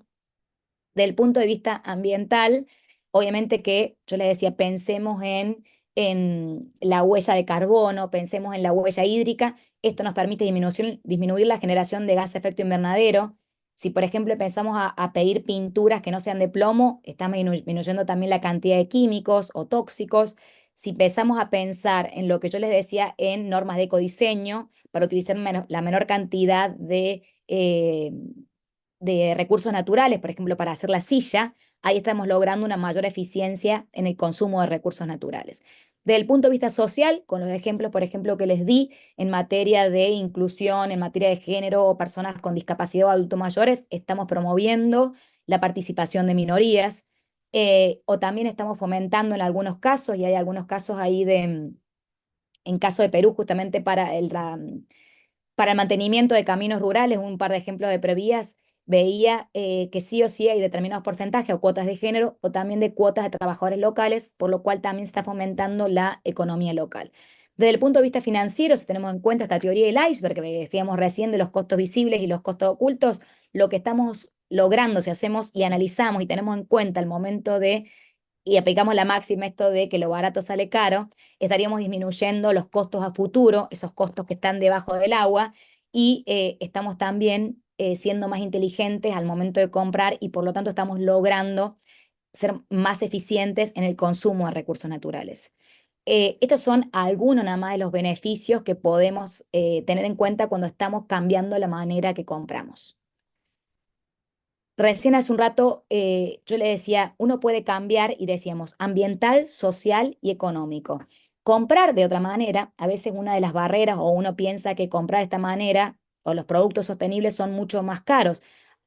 Del punto de vista ambiental, obviamente que yo le decía, pensemos en la huella de carbono, pensemos en la huella hídrica. Esto nos permite disminuir la generación de gas de efecto invernadero. Si, por ejemplo, pensamos a pedir pinturas que no sean de plomo, estamos disminuyendo también la cantidad de químicos o tóxicos. Si empezamos a pensar en lo que yo les decía en normas de ecodiseño, para utilizar la menor cantidad de recursos naturales, por ejemplo, para hacer la silla, ahí estamos logrando una mayor eficiencia en el consumo de recursos naturales. Desde el punto de vista social, con los ejemplos, por ejemplo, que les di en materia de inclusión, en materia de género o personas con discapacidad o adultos mayores, estamos promoviendo la participación de minorías, o también estamos fomentando en algunos casos, y hay algunos casos ahí en caso de Perú, justamente para el mantenimiento de caminos rurales, un par de ejemplos de prevías, veía que sí o sí hay determinados porcentajes o cuotas de género o también de cuotas de trabajadores locales, por lo cual también se está fomentando la economía local. Desde el punto de vista financiero, si tenemos en cuenta esta teoría del iceberg que decíamos recién de los costos visibles y los costos ocultos, lo que estamos logrando, si hacemos y analizamos y tenemos en cuenta el momento y aplicamos la máxima, esto de que lo barato sale caro, estaríamos disminuyendo los costos a futuro, esos costos que están debajo del agua, y estamos también siendo más inteligentes al momento de comprar y por lo tanto estamos logrando ser más eficientes en el consumo de recursos naturales. Estos son algunos nada más de los beneficios que podemos tener en cuenta cuando estamos cambiando la manera que compramos. Recién hace un rato yo le decía, uno puede cambiar y decíamos ambiental, social y económico. Comprar de otra manera, a veces una de las barreras o uno piensa que comprar de esta manera o los productos sostenibles son mucho más caros.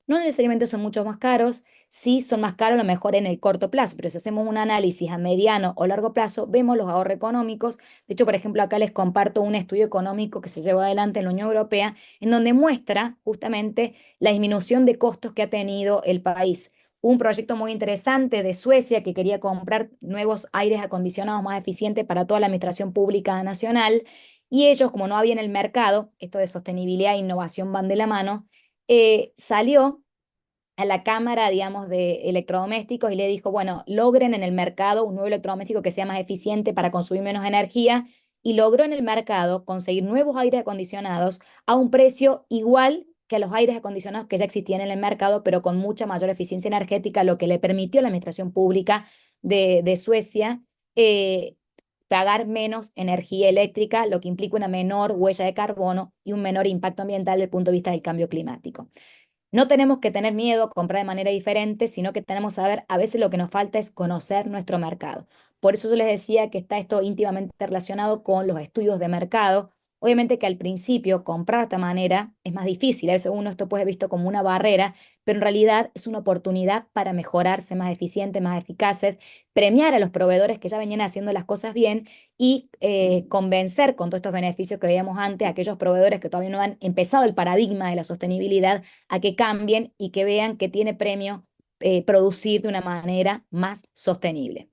No necesariamente son mucho más caros, sí son más caros a lo mejor en el corto plazo, pero si hacemos un análisis a mediano o largo plazo, vemos los ahorros económicos. De hecho, por ejemplo, acá les comparto un estudio económico que se llevó adelante en la Unión Europea, en donde muestra justamente la disminución de costos que ha tenido el país. Un proyecto muy interesante de Suecia que quería comprar nuevos aires acondicionados más eficientes para toda la administración pública nacional y ellos, como no había en el mercado, esto de sostenibilidad e innovación van de la mano, salió a la cámara, digamos, de electrodomésticos y le dijo, bueno, logren en el mercado un nuevo electrodoméstico que sea más eficiente para consumir menos energía y logró en el mercado conseguir nuevos aires acondicionados a un precio igual que a los aires acondicionados que ya existían en el mercado, pero con mucha mayor eficiencia energética, lo que le permitió a la administración pública de Suecia pagar menos energía eléctrica, lo que implica una menor huella de carbono y un menor impacto ambiental desde el punto de vista del cambio climático. No tenemos que tener miedo a comprar de manera diferente, sino que tenemos que saber, a veces lo que nos falta es conocer nuestro mercado. Por eso yo les decía que está esto íntimamente relacionado con los estudios de mercado. Obviamente que al principio comprar de esta manera es más difícil, a veces uno esto puede ser visto como una barrera, pero en realidad es una oportunidad para mejorarse más eficientes, más eficaces, premiar a los proveedores que ya venían haciendo las cosas bien y convencer con todos estos beneficios que veíamos antes a aquellos proveedores que todavía no han empezado el paradigma de la sostenibilidad a que cambien y que vean que tiene premio producir de una manera más sostenible.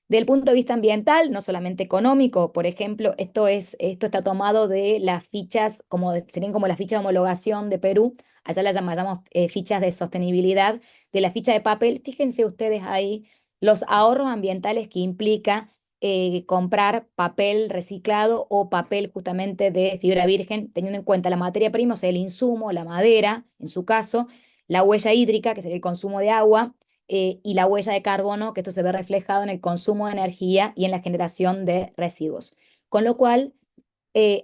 Del punto de vista ambiental, no solamente económico, por ejemplo, esto está tomado de las fichas, serían como las fichas de homologación de Perú, allá las llamamos fichas de sostenibilidad, de la ficha de papel. Fíjense ustedes ahí los ahorros ambientales que implica comprar papel reciclado o papel justamente de fibra virgen, teniendo en cuenta la materia prima, o sea, el insumo, la madera, en su caso, la huella hídrica, que sería el consumo de agua, y la huella de carbono, que esto se ve reflejado en el consumo de energía y en la generación de residuos. Con lo cual,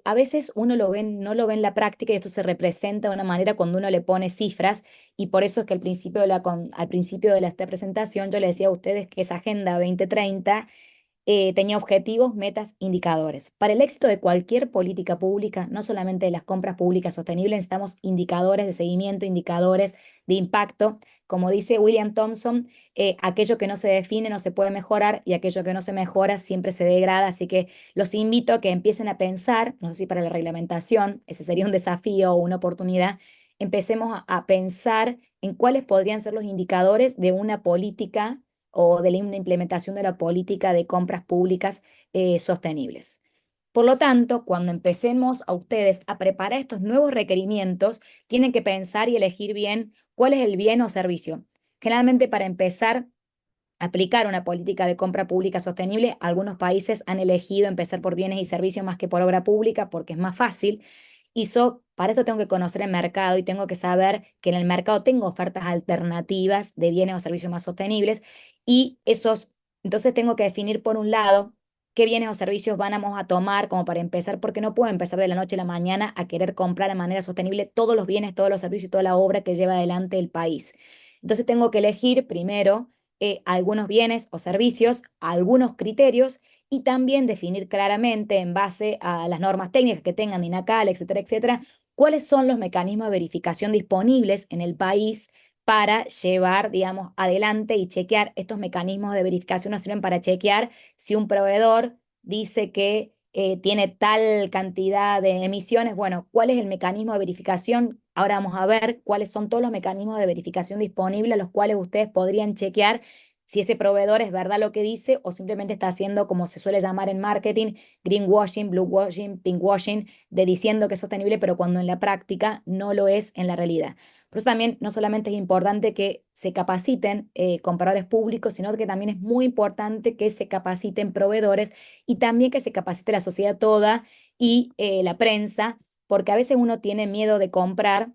a veces uno no lo ve en la práctica y esto se representa de una manera cuando uno le pone cifras y por eso es que al principio de esta presentación yo le decía a ustedes que esa Agenda 2030 tenía objetivos, metas, indicadores. Para el éxito de cualquier política pública, no solamente de las compras públicas sostenibles, necesitamos indicadores de seguimiento, indicadores de impacto. Como dice William Thompson, aquello que no se define no se puede mejorar y aquello que no se mejora siempre se degrada. Así que los invito a que empiecen a pensar, no sé si para la reglamentación, ese sería un desafío o una oportunidad, empecemos a pensar en cuáles podrían ser los indicadores de una política o de la implementación de la política de compras públicas sostenibles. Por lo tanto, cuando empecemos a ustedes a preparar estos nuevos requerimientos, tienen que pensar y elegir bien cuál es el bien o servicio. Generalmente, para empezar a aplicar una política de compra pública sostenible, algunos países han elegido empezar por bienes y servicios más que por obra pública porque es más fácil. Para esto tengo que conocer el mercado y tengo que saber que en el mercado tengo ofertas alternativas de bienes o servicios más sostenibles y entonces tengo que definir por un lado qué bienes o servicios vamos a tomar como para empezar, porque no puedo empezar de la noche a la mañana a querer comprar de manera sostenible todos los bienes, todos los servicios y toda la obra que lleva adelante el país. Entonces tengo que elegir primero algunos bienes o servicios, algunos criterios y también definir claramente en base a las normas técnicas que tengan de INACAL, etcétera, etcétera, cuáles son los mecanismos de verificación disponibles en el país para llevar, digamos, adelante y chequear. Estos mecanismos de verificación nos sirven para chequear si un proveedor dice que tiene tal cantidad de emisiones. Bueno, ¿cuál es el mecanismo de verificación? Ahora vamos a ver cuáles son todos los mecanismos de verificación disponibles, los cuales ustedes podrían chequear si ese proveedor es verdad lo que dice o simplemente está haciendo, como se suele llamar en marketing, greenwashing, bluewashing, pinkwashing, de diciendo que es sostenible, pero cuando en la práctica no lo es en la realidad. Por eso también no solamente es importante que se capaciten compradores públicos, sino que también es muy importante que se capaciten proveedores y también que se capacite la sociedad toda y la prensa, porque a veces uno tiene miedo de comprar.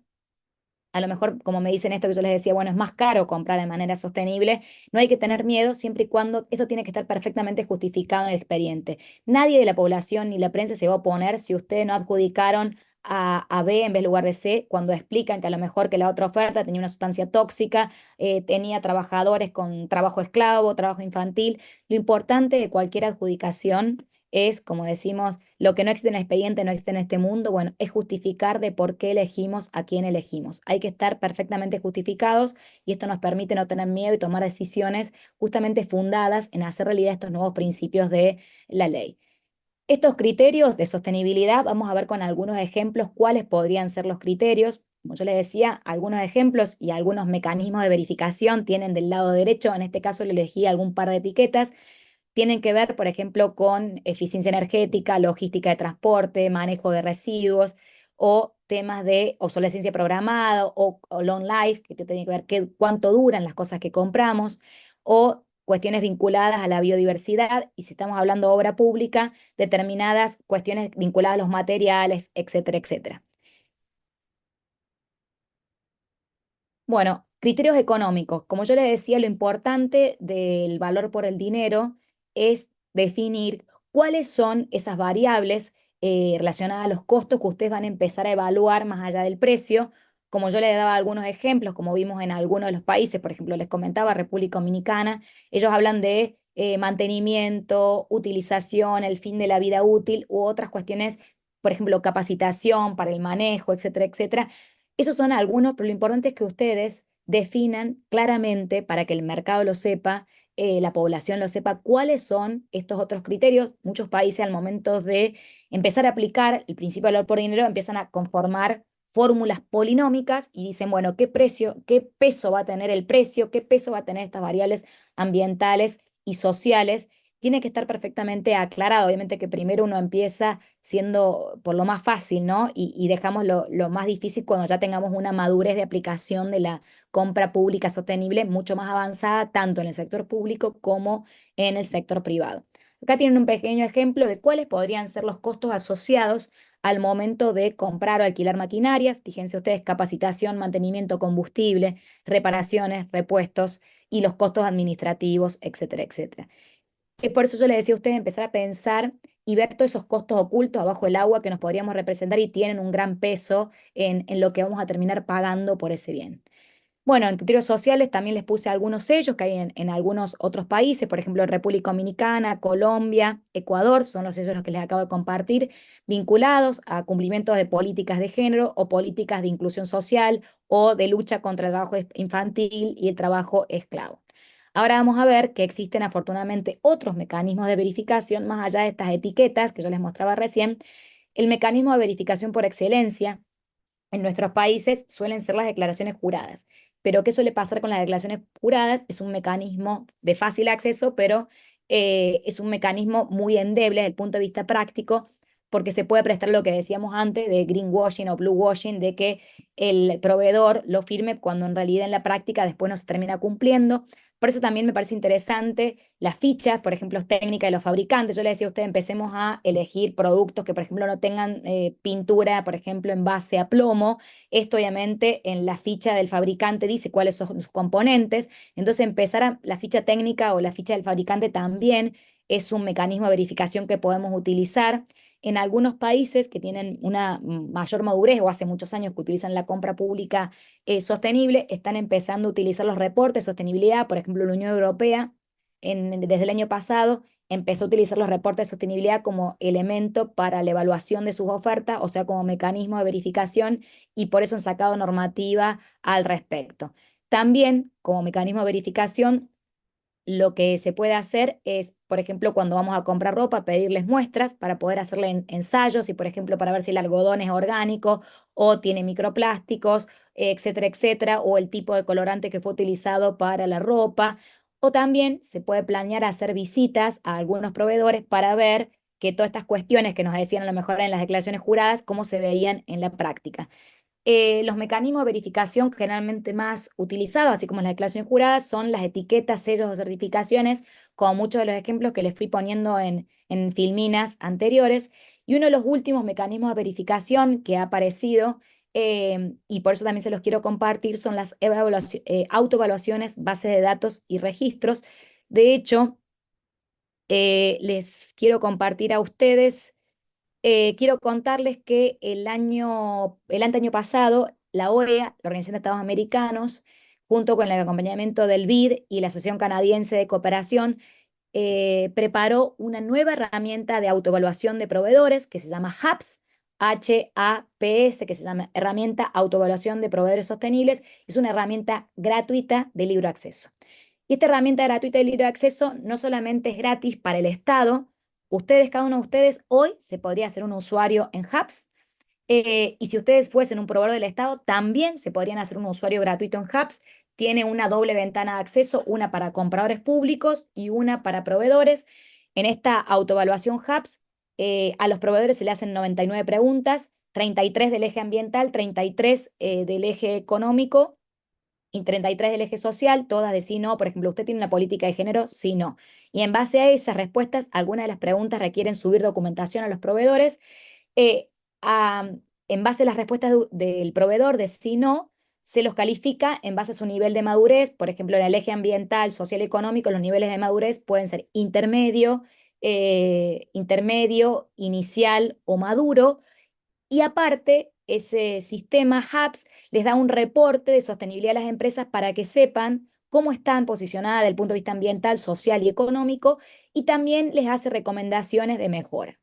A lo mejor, como me dicen esto que yo les decía, bueno, es más caro comprar de manera sostenible. No hay que tener miedo siempre y cuando esto tiene que estar perfectamente justificado en el expediente. Nadie de la población ni la prensa se va a oponer si ustedes no adjudicaron a B en vez de lugar de C, cuando explican que a lo mejor que la otra oferta tenía una sustancia tóxica, tenía trabajadores con trabajo esclavo, trabajo infantil. Lo importante de cualquier adjudicación es, como decimos, lo que no existe en el expediente no existe en este mundo. Bueno, es justificar de por qué elegimos a quién elegimos. Hay que estar perfectamente justificados y esto nos permite no tener miedo y tomar decisiones justamente fundadas en hacer realidad estos nuevos principios de la ley. Estos criterios de sostenibilidad, vamos a ver con algunos ejemplos cuáles podrían ser los criterios. Como yo les decía, algunos ejemplos y algunos mecanismos de verificación tienen del lado derecho, en este caso le elegí algún par de etiquetas, tienen que ver, por ejemplo, con eficiencia energética, logística de transporte, manejo de residuos o temas de obsolescencia programada o long life, que tienen que ver cuánto duran las cosas que compramos, o cuestiones vinculadas a la biodiversidad, y si estamos hablando de obra pública, determinadas cuestiones vinculadas a los materiales, etcétera, etcétera. Bueno, criterios económicos. Como yo les decía, lo importante del valor por el dinero es definir cuáles son esas variables relacionadas a los costos que ustedes van a empezar a evaluar más allá del precio. Como yo les daba algunos ejemplos, como vimos en algunos de los países, por ejemplo, les comentaba República Dominicana, ellos hablan de mantenimiento, utilización, el fin de la vida útil u otras cuestiones, por ejemplo, capacitación para el manejo, etcétera, etcétera. Esos son algunos, pero lo importante es que ustedes definan claramente para que el mercado lo sepa, la población lo sepa, cuáles son estos otros criterios. Muchos países al momento de empezar a aplicar el principio de valor por dinero empiezan a conformar fórmulas polinómicas y dicen, bueno, ¿qué precio, qué peso va a tener el precio, qué peso va a tener estas variables ambientales y sociales? tiene que estar perfectamente aclarado. Obviamente que primero uno empieza siendo por lo más fácil, ¿no? Y dejamos lo más difícil cuando ya tengamos una madurez de aplicación de la compra pública sostenible mucho más avanzada, tanto en el sector público como en el sector privado. Acá tienen un pequeño ejemplo de cuáles podrían ser los costos asociados al momento de comprar o alquilar maquinarias. Fíjense ustedes, capacitación, mantenimiento, combustible, reparaciones, repuestos y los costos administrativos, etcétera, etcétera. Es por eso yo le decía a ustedes empezar a pensar y ver todos esos costos ocultos abajo del agua que nos podríamos representar y tienen un gran peso en lo que vamos a terminar pagando por ese bien. Bueno, en criterios sociales también les puse algunos sellos que hay en algunos otros países, por ejemplo, República Dominicana, Colombia, Ecuador, son los sellos que les acabo de compartir, vinculados a cumplimientos de políticas de género o políticas de inclusión social o de lucha contra el trabajo infantil y el trabajo esclavo. Ahora vamos a ver que existen afortunadamente otros mecanismos de verificación más allá de estas etiquetas que yo les mostraba recién. El mecanismo de verificación por excelencia en nuestros países suelen ser las declaraciones juradas. Pero ¿qué suele pasar con las declaraciones juradas? Es un mecanismo de fácil acceso, pero es un mecanismo muy endeble desde el punto de vista práctico, porque se puede prestar lo que decíamos antes de greenwashing o bluewashing, de que el proveedor lo firme cuando en realidad en la práctica después no se termina cumpliendo. Por eso también me parece interesante las fichas, por ejemplo, técnicas de los fabricantes. Yo le decía a usted, empecemos a elegir productos que, por ejemplo, no tengan pintura, por ejemplo, en base a plomo. Esto obviamente en la ficha del fabricante dice cuáles son sus componentes. Entonces la ficha técnica o la ficha del fabricante también es un mecanismo de verificación que podemos utilizar. En algunos países que tienen una mayor madurez o hace muchos años que utilizan la compra pública sostenible, están empezando a utilizar los reportes de sostenibilidad. Por ejemplo, la Unión Europea desde el año pasado empezó a utilizar los reportes de sostenibilidad como elemento para la evaluación de sus ofertas, o sea, como mecanismo de verificación, y por eso han sacado normativa al respecto. También, como mecanismo de verificación, lo que se puede hacer es, por ejemplo, cuando vamos a comprar ropa, pedirles muestras para poder hacerle ensayos y, por ejemplo, para ver si el algodón es orgánico o tiene microplásticos, etcétera, etcétera, o el tipo de colorante que fue utilizado para la ropa. O también se puede planear hacer visitas a algunos proveedores para ver que todas estas cuestiones que nos decían a lo mejor en las declaraciones juradas, cómo se veían en la práctica. Los mecanismos de verificación generalmente más utilizados, así como las declaraciones juradas, son las etiquetas, sellos o certificaciones, como muchos de los ejemplos que les fui poniendo en filminas anteriores. Y uno de los últimos mecanismos de verificación que ha aparecido, y por eso también se los quiero compartir, son las autoevaluaciones, bases de datos y registros. De hecho, les quiero compartir a ustedes. Quiero contarles que el anteaño pasado, la OEA, la Organización de Estados Americanos, junto con el acompañamiento del BID y la Asociación Canadiense de Cooperación, preparó una nueva herramienta de autoevaluación de proveedores que se llama HAPS, HAPS, que se llama Herramienta Autoevaluación de Proveedores Sostenibles. Es una herramienta gratuita de libre acceso. Y esta herramienta gratuita de libre acceso no solamente es gratis para el Estado, ustedes, cada uno de ustedes, hoy se podría hacer un usuario en Hubs. Y si ustedes fuesen un proveedor del Estado, también se podrían hacer un usuario gratuito en Hubs. Tiene una doble ventana de acceso, una para compradores públicos y una para proveedores. En esta autoevaluación Hubs, a los proveedores se le hacen 99 preguntas, 33 del eje ambiental, 33 del eje económico y 33 del eje social, todas de sí, no. Por ejemplo, ¿usted tiene una política de género? Sí, no. Y en base a esas respuestas, algunas de las preguntas requieren subir documentación a los proveedores. eh, a- en base a las respuestas del proveedor de sí, no, se los califica en base a su nivel de madurez. Por ejemplo, en el eje ambiental, social y económico, los niveles de madurez pueden ser intermedio, inicial o maduro. Y aparte, ese sistema HAPS les da un reporte de sostenibilidad a las empresas para que sepan cómo están posicionadas desde el punto de vista ambiental, social y económico, y también les hace recomendaciones de mejora.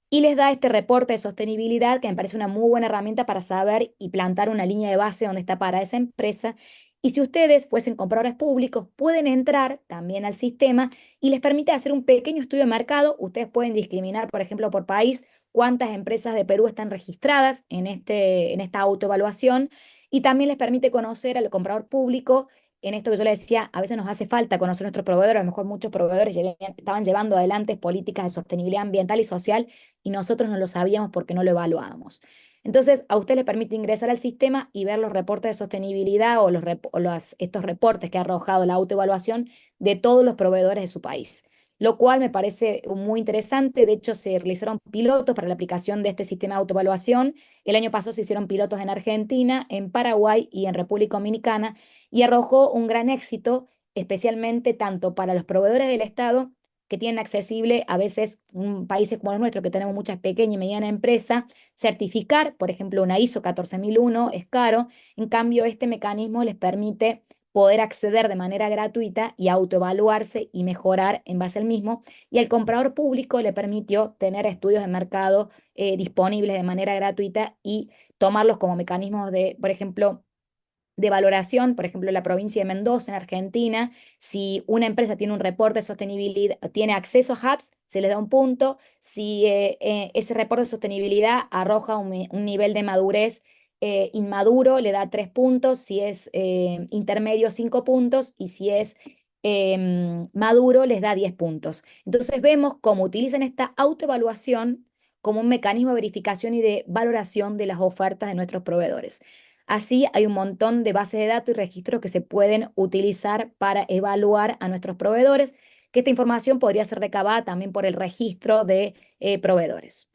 Y les da este reporte de sostenibilidad que me parece una muy buena herramienta para saber y plantar una línea de base donde está para esa empresa. Y si ustedes fuesen compradores públicos, pueden entrar también al sistema y les permite hacer un pequeño estudio de mercado. Ustedes pueden discriminar, por ejemplo, por país, cuántas empresas de Perú están registradas en esta autoevaluación, y también les permite conocer al comprador público en esto que yo le decía, a veces nos hace falta conocer nuestros proveedores, a lo mejor muchos proveedores estaban llevando adelante políticas de sostenibilidad ambiental y social y nosotros no lo sabíamos porque no lo evaluábamos. Entonces, a usted le permite ingresar al sistema y ver los reportes de sostenibilidad o, estos reportes que ha arrojado la autoevaluación de todos los proveedores de su país, lo cual me parece muy interesante. De hecho, se realizaron pilotos para la aplicación de este sistema de autoevaluación. El año pasado se hicieron pilotos en Argentina, en Paraguay y en República Dominicana, y arrojó un gran éxito, especialmente tanto para los proveedores del Estado, que tienen accesible a veces países como los nuestros, que tenemos muchas pequeñas y medianas empresas, certificar, por ejemplo, una ISO 14001 es caro. En cambio, este mecanismo les permite poder acceder de manera gratuita y autoevaluarse y mejorar en base al mismo. Y al comprador público le permitió tener estudios de mercado disponibles de manera gratuita y tomarlos como mecanismos de, por ejemplo, de valoración. Por ejemplo, la provincia de Mendoza, en Argentina, si una empresa tiene un reporte de sostenibilidad, tiene acceso a hubs, se les da un punto. Si ese reporte de sostenibilidad arroja un nivel de madurez inmaduro, le da 3 puntos. Si es intermedio, 5 puntos. Y si es maduro, les da 10 puntos. Entonces vemos cómo utilizan esta autoevaluación como un mecanismo de verificación y de valoración de las ofertas de nuestros proveedores. Así hay un montón de bases de datos y registros que se pueden utilizar para evaluar a nuestros proveedores, que esta información podría ser recabada también por el registro de proveedores.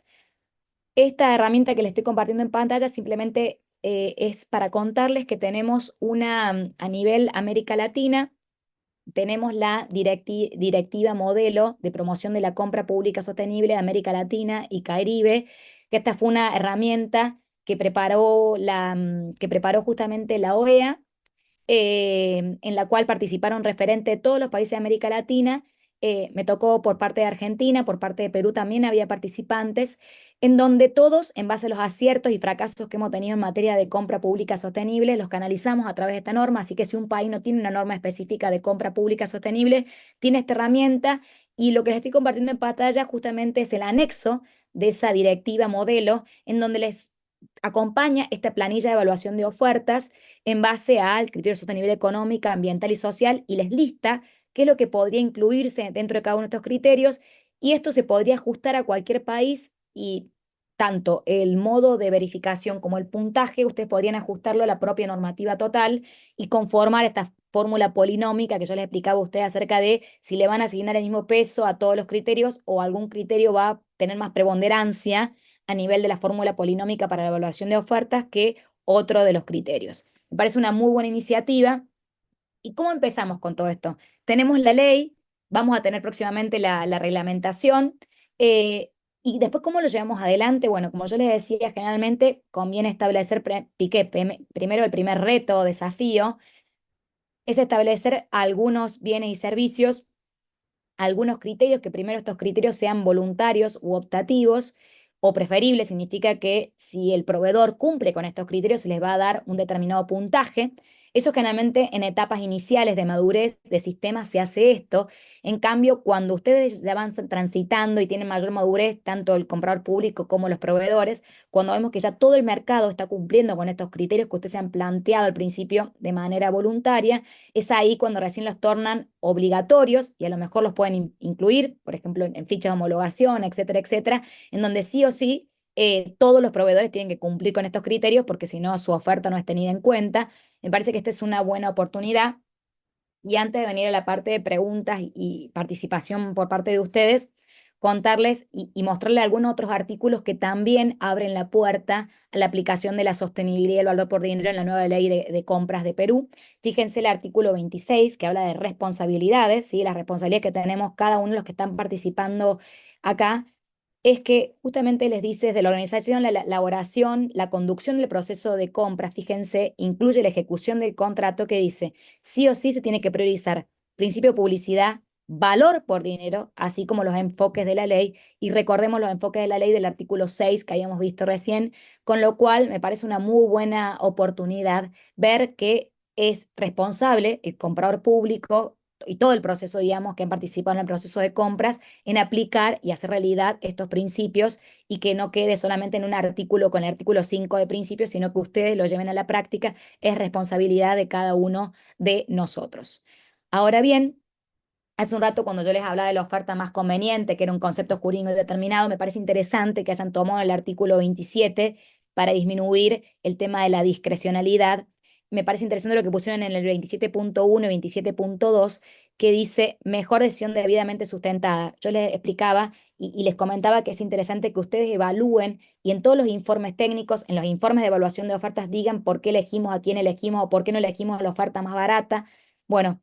Esta herramienta que les estoy compartiendo en pantalla simplemente es para contarles que tenemos a nivel América Latina, tenemos la directiva modelo de promoción de la compra pública sostenible de América Latina y Caribe, que esta fue una herramienta que preparó justamente la OEA, en la cual participaron referentes de todos los países de América Latina. Me tocó por parte de Argentina, por parte de Perú también había participantes, en donde todos, en base a los aciertos y fracasos que hemos tenido en materia de compra pública sostenible, los canalizamos a través de esta norma. Así que si un país no tiene una norma específica de compra pública sostenible, tiene esta herramienta, y lo que les estoy compartiendo en pantalla justamente es el anexo de esa directiva modelo, en donde les acompaña esta planilla de evaluación de ofertas en base al criterio de sostenibilidad económica, ambiental y social, y les lista qué es lo que podría incluirse dentro de cada uno de estos criterios. Y esto se podría ajustar a cualquier país, y tanto el modo de verificación como el puntaje, ustedes podrían ajustarlo a la propia normativa total y conformar esta fórmula polinómica que yo les explicaba a ustedes acerca de si le van a asignar el mismo peso a todos los criterios o algún criterio va a tener más preponderancia a nivel de la fórmula polinómica para la evaluación de ofertas que otro de los criterios. Me parece una muy buena iniciativa. ¿Y cómo empezamos con todo esto? Tenemos la ley, vamos a tener próximamente la reglamentación, y después, ¿cómo lo llevamos adelante? Bueno, como yo les decía, generalmente conviene establecer, primero el primer reto o desafío, es establecer algunos bienes y servicios, algunos criterios, que primero estos criterios sean voluntarios u optativos, o preferible significa que si el proveedor cumple con estos criterios se les va a dar un determinado puntaje. Eso generalmente en etapas iniciales de madurez de sistema se hace esto. En cambio, cuando ustedes ya van transitando y tienen mayor madurez, tanto el comprador público como los proveedores, cuando vemos que ya todo el mercado está cumpliendo con estos criterios que ustedes se han planteado al principio de manera voluntaria, es ahí cuando recién los tornan obligatorios, y a lo mejor los pueden incluir, por ejemplo, en fichas de homologación, etcétera, etcétera, en donde sí o sí todos los proveedores tienen que cumplir con estos criterios, porque si no, su oferta no es tenida en cuenta. Me parece que esta es una buena oportunidad. Y antes de venir a la parte de preguntas y participación por parte de ustedes, contarles y mostrarles algunos otros artículos que también abren la puerta a la aplicación de la sostenibilidad y el valor por dinero en la nueva ley de compras de Perú. Fíjense el artículo 26, que habla de responsabilidades, ¿sí? Las responsabilidades que tenemos cada uno de los que están participando acá, es que justamente les dice desde la organización, la elaboración, la conducción del proceso de compra. Fíjense, incluye la ejecución del contrato, que dice, sí o sí se tiene que priorizar principio de publicidad, valor por dinero, así como los enfoques de la ley. Y recordemos los enfoques de la ley del artículo 6 que habíamos visto recién, con lo cual me parece una muy buena oportunidad ver que es responsable el comprador público y todo el proceso, digamos, que han participado en el proceso de compras, en aplicar y hacer realidad estos principios y que no quede solamente en un artículo con el artículo 5 de principios, sino que ustedes lo lleven a la práctica, es responsabilidad de cada uno de nosotros. Ahora bien, hace un rato cuando yo les hablaba de la oferta más conveniente, que era un concepto jurídico determinado, me parece interesante que hayan tomado el artículo 27 para disminuir el tema de la discrecionalidad. Me parece interesante lo que pusieron en el 27.1 y 27.2, que dice mejor decisión debidamente sustentada. Yo les explicaba y les comentaba que es interesante que ustedes evalúen y en todos los informes técnicos, en los informes de evaluación de ofertas, digan por qué elegimos, a quién elegimos o por qué no elegimos la oferta más barata. Bueno,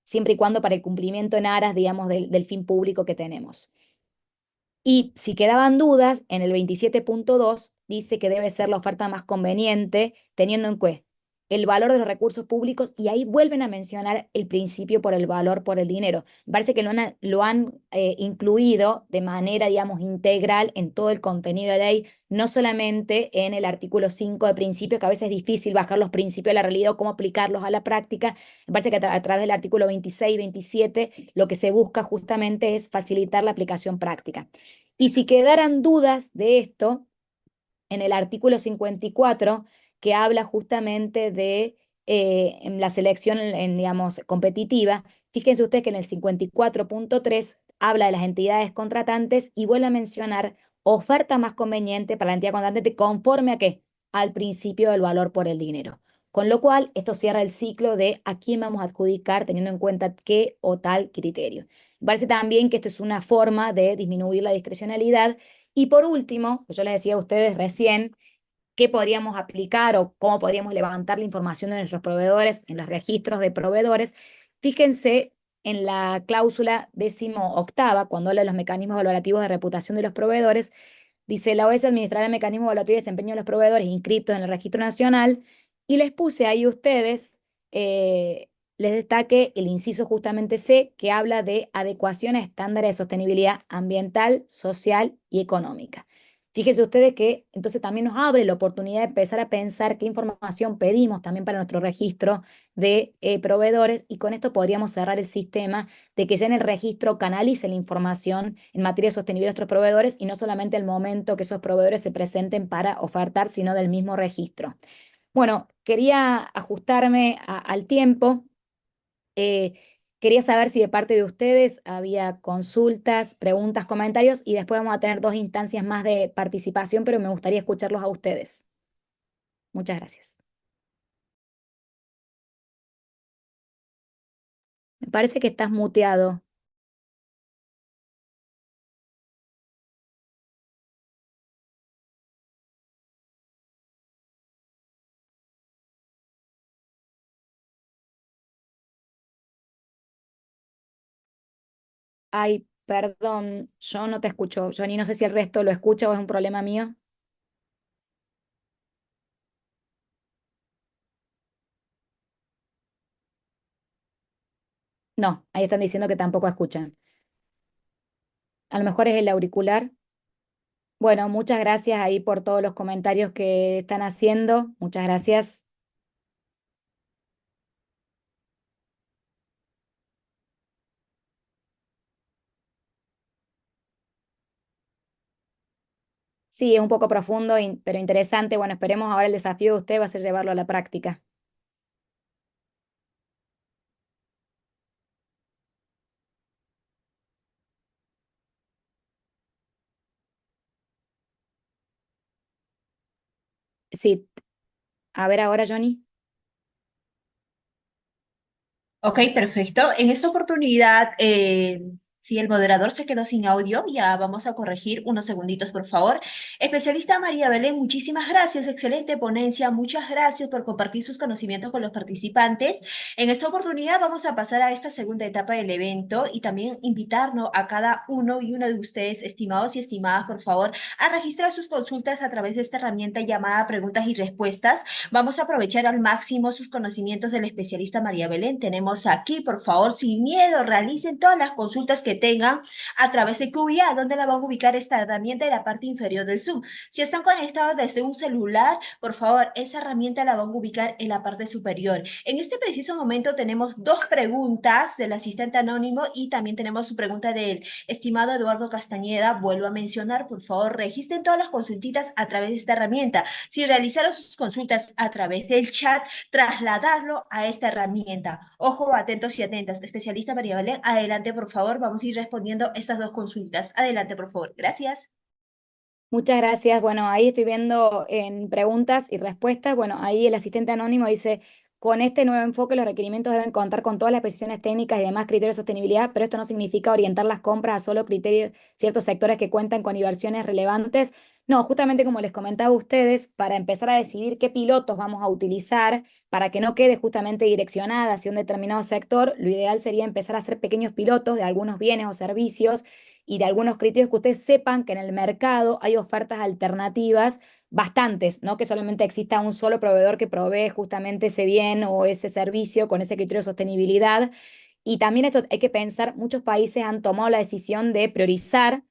siempre y cuando para el cumplimiento en aras, digamos, del fin público que tenemos. Y si quedaban dudas, en el 27.2 dice que debe ser la oferta más conveniente, teniendo en cuenta el valor de los recursos públicos, y ahí vuelven a mencionar el principio por el valor por el dinero. Me parece que lo han incluido de manera, digamos, integral en todo el contenido de la ley, no solamente en el artículo 5 de principios, que a veces es difícil bajar los principios a la realidad o cómo aplicarlos a la práctica. Me parece que a través del artículo 26, 27, lo que se busca justamente es facilitar la aplicación práctica. Y si quedaran dudas de esto, en el artículo 54, que habla justamente de en la selección, digamos, competitiva, fíjense ustedes que en el 54.3 habla de las entidades contratantes y vuelve a mencionar oferta más conveniente para la entidad contratante conforme a qué, al principio del valor por el dinero. Con lo cual, esto cierra el ciclo de a quién vamos a adjudicar teniendo en cuenta qué o tal criterio. Me parece también que esto es una forma de disminuir la discrecionalidad. Y por último, yo les decía a ustedes recién, qué podríamos aplicar o cómo podríamos levantar la información de nuestros proveedores en los registros de proveedores. Fíjense en la cláusula 18ª, cuando habla de los mecanismos valorativos de reputación de los proveedores, dice la OES administrará el mecanismo evaluativo de desempeño de los proveedores inscritos en el registro nacional, y les puse ahí a ustedes, les destaque el inciso justamente C, que habla de adecuación a estándares de sostenibilidad ambiental, social y económica. Fíjense ustedes que entonces también nos abre la oportunidad de empezar a pensar qué información pedimos también para nuestro registro de proveedores, y con esto podríamos cerrar el sistema de que ya en el registro canalice la información en materia de sostenibilidad de nuestros proveedores y no solamente el momento que esos proveedores se presenten para ofertar, sino del mismo registro. Bueno, quería ajustarme al tiempo. Eh, Quería saber si de parte de ustedes había consultas, preguntas, comentarios, y después vamos a tener dos instancias más de participación, pero me gustaría escucharlos a ustedes. Muchas gracias. Me parece que estás muteado. Ay, perdón, yo no te escucho. Johnny, no sé si el resto lo escucha o es un problema mío. No, ahí están diciendo que tampoco escuchan. A lo mejor es el auricular. Bueno, muchas gracias ahí por todos los comentarios que están haciendo. Muchas gracias. Sí, es un poco profundo, pero interesante. Bueno, esperemos ahora el desafío de usted va a ser llevarlo a la práctica. Sí, a ver ahora, Johnny. Ok, perfecto. En esta oportunidad, si el moderador se quedó sin audio, ya vamos a corregir unos segunditos, por favor. Especialista María Belén, muchísimas gracias. Excelente ponencia. Muchas gracias por compartir sus conocimientos con los participantes. En esta oportunidad vamos a pasar a esta segunda etapa del evento y también invitarnos a cada uno y una de ustedes, estimados y estimadas, por favor, a registrar sus consultas a través de esta herramienta llamada Preguntas y Respuestas. Vamos a aprovechar al máximo sus conocimientos del especialista María Belén. Tenemos aquí, por favor, sin miedo, realicen todas las consultas que tengan a través de QIA, donde la van a ubicar esta herramienta en la parte inferior del Zoom. Si están conectados desde un celular, por favor, esa herramienta la van a ubicar en la parte superior. En este preciso momento tenemos dos preguntas del asistente anónimo y también tenemos su pregunta del estimado Eduardo Castañeda. Vuelvo a mencionar, por favor, registren todas las consultitas a través de esta herramienta. Si realizaron sus consultas a través del chat, trasladarlo a esta herramienta. Ojo, atentos y atentas. Especialista María Belén, adelante, por favor. Vamos a ir respondiendo estas dos consultas. Adelante, por favor. Gracias. Muchas gracias. Bueno, ahí estoy viendo en preguntas y respuestas. Bueno, ahí el asistente anónimo dice, con este nuevo enfoque los requerimientos deben contar con todas las precisiones técnicas y demás criterios de sostenibilidad, pero esto no significa orientar las compras a solo criterios, ciertos sectores que cuentan con inversiones relevantes. No, justamente como les comentaba a ustedes, para empezar a decidir qué pilotos vamos a utilizar para que no quede justamente direccionada hacia un determinado sector, lo ideal sería empezar a hacer pequeños pilotos de algunos bienes o servicios y de algunos criterios que ustedes sepan que en el mercado hay ofertas alternativas bastantes, no que solamente exista un solo proveedor que provee justamente ese bien o ese servicio con ese criterio de sostenibilidad. Y también esto hay que pensar, muchos países han tomado la decisión de priorizar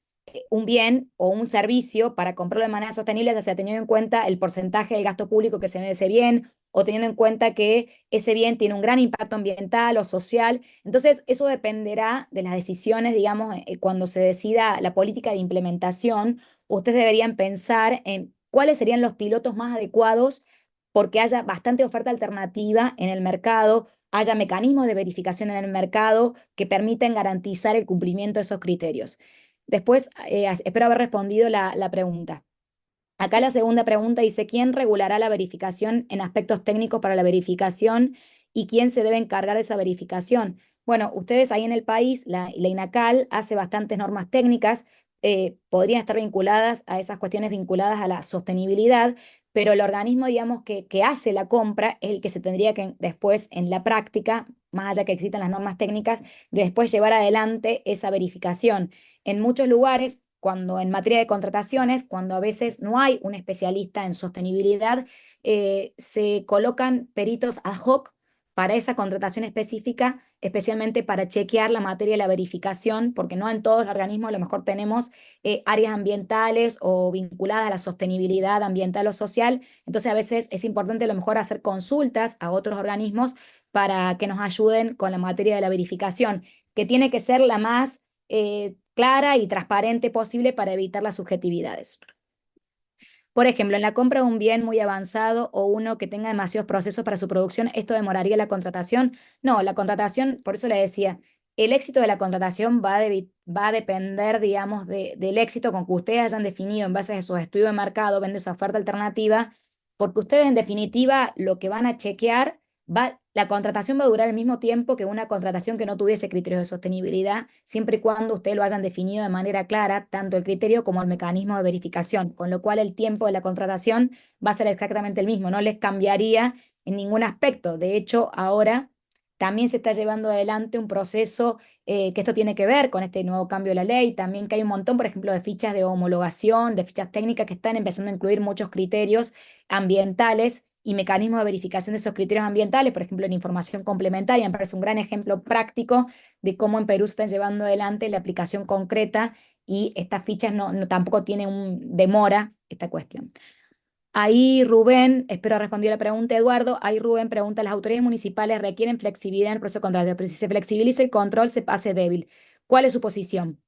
un bien o un servicio para comprarlo de manera sostenible, ya sea teniendo en cuenta el porcentaje del gasto público que se ve de ese bien o teniendo en cuenta que ese bien tiene un gran impacto ambiental o social. Entonces, eso dependerá de las decisiones, digamos, cuando se decida la política de implementación, ustedes deberían pensar en cuáles serían los pilotos más adecuados porque haya bastante oferta alternativa en el mercado, haya mecanismos de verificación en el mercado que permitan garantizar el cumplimiento de esos criterios. Después, espero haber respondido la pregunta. Acá la segunda pregunta dice, ¿quién regulará la verificación en aspectos técnicos para la verificación y quién se debe encargar de esa verificación? Bueno, ustedes ahí en el país, la INACAL hace bastantes normas técnicas, podrían estar vinculadas a esas cuestiones vinculadas a la sostenibilidad, pero el organismo, digamos, que hace la compra es el que se tendría que después en la práctica, más allá que existan las normas técnicas, de después llevar adelante esa verificación. En muchos lugares, cuando en materia de contrataciones, cuando a veces no hay un especialista en sostenibilidad, se colocan peritos ad hoc para esa contratación específica, especialmente para chequear la materia de la verificación, porque no en todos los organismos a lo mejor tenemos áreas ambientales o vinculadas a la sostenibilidad ambiental o social. Entonces a veces es importante a lo mejor hacer consultas a otros organismos para que nos ayuden con la materia de la verificación, que tiene que ser la más clara y transparente posible para evitar las subjetividades. Por ejemplo, en la compra de un bien muy avanzado o uno que tenga demasiados procesos para su producción, ¿esto demoraría la contratación? No, la contratación, por eso le decía, el éxito de la contratación va a depender, digamos, del éxito con que ustedes hayan definido en base a sus estudios de mercado, vende esa oferta alternativa, porque ustedes en definitiva lo que van a chequear la contratación va a durar el mismo tiempo que una contratación que no tuviese criterios de sostenibilidad, siempre y cuando ustedes lo hayan definido de manera clara, tanto el criterio como el mecanismo de verificación, con lo cual el tiempo de la contratación va a ser exactamente el mismo, no les cambiaría en ningún aspecto. De hecho, ahora también se está llevando adelante un proceso que esto tiene que ver con este nuevo cambio de la ley, también que hay un montón, por ejemplo, de fichas de homologación, de fichas técnicas que están empezando a incluir muchos criterios ambientales y mecanismos de verificación de esos criterios ambientales, por ejemplo, en información complementaria. Me parece un gran ejemplo práctico de cómo en Perú se están llevando adelante la aplicación concreta y estas fichas tampoco tienen un demora esta cuestión. Ahí Rubén, espero responder la pregunta, Eduardo. Ahí Rubén pregunta, ¿las autoridades municipales requieren flexibilidad en el proceso contrario? Pero si se flexibiliza el control, se hace débil. ¿Cuál es su posición?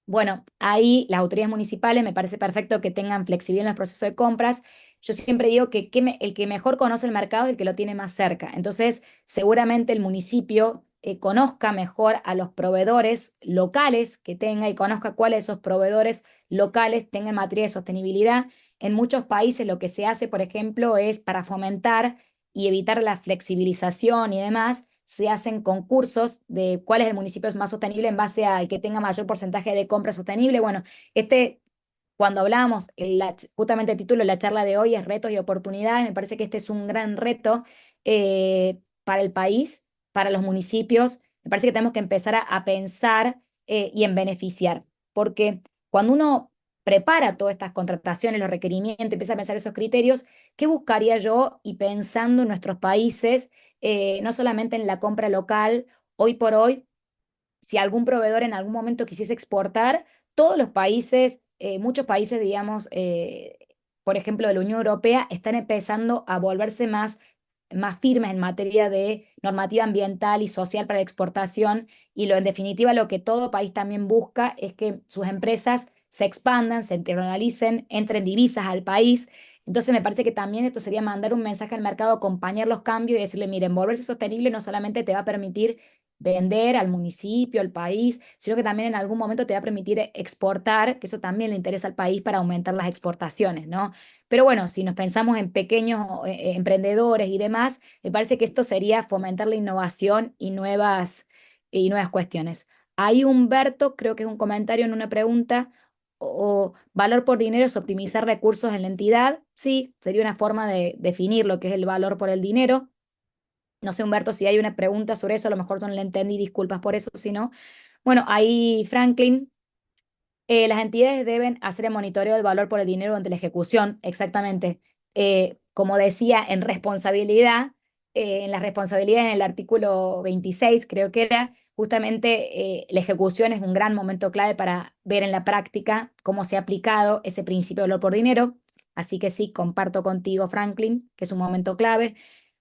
Bueno, ahí las autoridades municipales me parece perfecto que tengan flexibilidad en los procesos de compras. Yo siempre digo que el que mejor conoce el mercado es el que lo tiene más cerca. Entonces, seguramente el municipio conozca mejor a los proveedores locales que tenga y conozca cuáles de esos proveedores locales tengan materia de sostenibilidad. En muchos países lo que se hace, por ejemplo, es para fomentar y evitar la flexibilización y demás se hacen concursos de cuál es el municipio más sostenible en base al que tenga mayor porcentaje de compra sostenible. Bueno, cuando hablábamos, justamente el título de la charla de hoy es retos y oportunidades, me parece que este es un gran reto para el país, para los municipios. Me parece que tenemos que empezar a pensar y en beneficiar, porque cuando uno prepara todas estas contrataciones, los requerimientos, empieza a pensar esos criterios, ¿qué buscaría yo? Y pensando en nuestros países, no solamente en la compra local, hoy por hoy si algún proveedor en algún momento quisiese exportar, todos los países, muchos países, digamos, por ejemplo, de la Unión Europea, están empezando a volverse más firmes en materia de normativa ambiental y social para la exportación, y en definitiva lo que todo país también busca es que sus empresas se expandan, se internacionalicen, entren divisas al país. Entonces me parece que también esto sería mandar un mensaje al mercado, acompañar los cambios y decirle, miren, volverse sostenible no solamente te va a permitir vender al municipio, al país, sino que también en algún momento te va a permitir exportar, que eso también le interesa al país para aumentar las exportaciones, ¿no? Pero bueno, si nos pensamos en pequeños emprendedores y demás, me parece que esto sería fomentar la innovación y nuevas cuestiones. Ahí Humberto, creo que es un comentario en una pregunta, o valor por dinero es optimizar recursos en la entidad. Sí, sería una forma de definir lo que es el valor por el dinero. No sé, Humberto, si hay una pregunta sobre eso, a lo mejor no la entendí, disculpas por eso, si no. Bueno, ahí Franklin, las entidades deben hacer el monitoreo del valor por el dinero ante la ejecución, exactamente. Como decía, en la responsabilidad en el artículo 26, creo que era, justamente la ejecución es un gran momento clave para ver en la práctica cómo se ha aplicado ese principio de valor por dinero. Así que sí, comparto contigo, Franklin, que es un momento clave.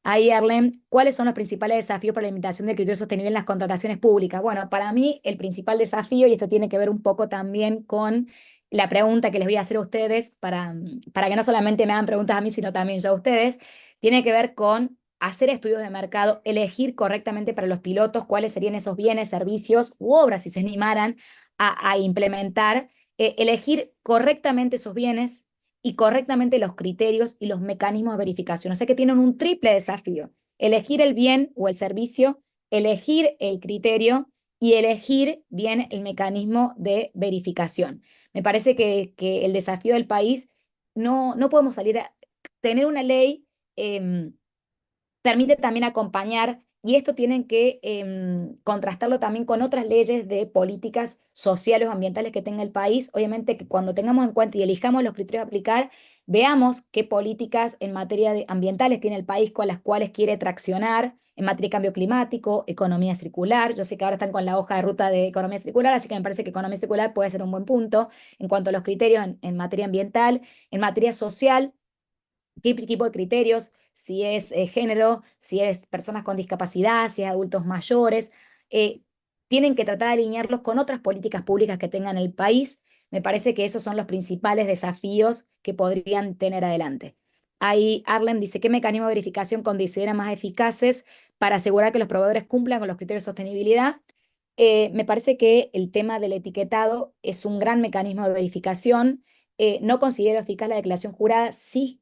Ahí, Arlen, ¿cuáles son los principales desafíos para la limitación del criterio sostenible en las contrataciones públicas? Bueno, para mí el principal desafío, y esto tiene que ver un poco también con la pregunta que les voy a hacer a ustedes, para que no solamente me hagan preguntas a mí, sino también yo a ustedes, tiene que ver con hacer estudios de mercado, elegir correctamente para los pilotos cuáles serían esos bienes, servicios u obras, si se animaran a implementar, elegir correctamente esos bienes y correctamente los criterios y los mecanismos de verificación. O sea que tienen un triple desafío: elegir el bien o el servicio, elegir el criterio y elegir bien el mecanismo de verificación. Me parece que el desafío del país, no podemos salir a tener una ley. Permite también acompañar, y esto tienen que contrastarlo también con otras leyes de políticas sociales o ambientales que tenga el país. Obviamente que cuando tengamos en cuenta y elijamos los criterios a aplicar, veamos qué políticas en materia de ambientales tiene el país con las cuales quiere traccionar en materia de cambio climático, economía circular. Yo sé que ahora están con la hoja de ruta de economía circular, así que me parece que economía circular puede ser un buen punto en cuanto a los criterios en materia ambiental, en materia social. ¿Qué tipo de criterios? Si es género, si es personas con discapacidad, si es adultos mayores, eh, tienen que tratar de alinearlos con otras políticas públicas que tengan el país. Me parece que esos son los principales desafíos que podrían tener adelante. Ahí Arlen dice, ¿qué mecanismo de verificación considera más eficaces para asegurar que los proveedores cumplan con los criterios de sostenibilidad? Me parece que el tema del etiquetado es un gran mecanismo de verificación. No considero eficaz la declaración jurada. Sí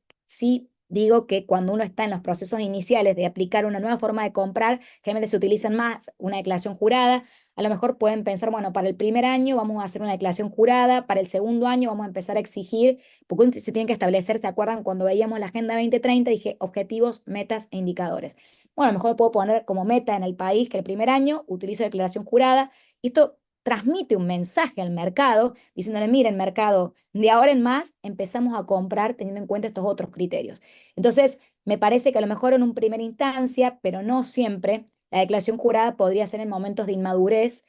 digo que cuando uno está en los procesos iniciales de aplicar una nueva forma de comprar, generalmente se utilizan más una declaración jurada. A lo mejor pueden pensar, bueno, para el primer año vamos a hacer una declaración jurada, para el segundo año vamos a empezar a exigir, porque se tiene que establecer, ¿se acuerdan? Cuando veíamos la Agenda 2030, dije objetivos, metas e indicadores. Bueno, a lo mejor puedo poner como meta en el país que el primer año utilizo declaración jurada, y esto transmite un mensaje al mercado diciéndole, miren, mercado, de ahora en más empezamos a comprar teniendo en cuenta estos otros criterios. Entonces, me parece que a lo mejor en una primera instancia, pero no siempre, la declaración jurada podría ser en momentos de inmadurez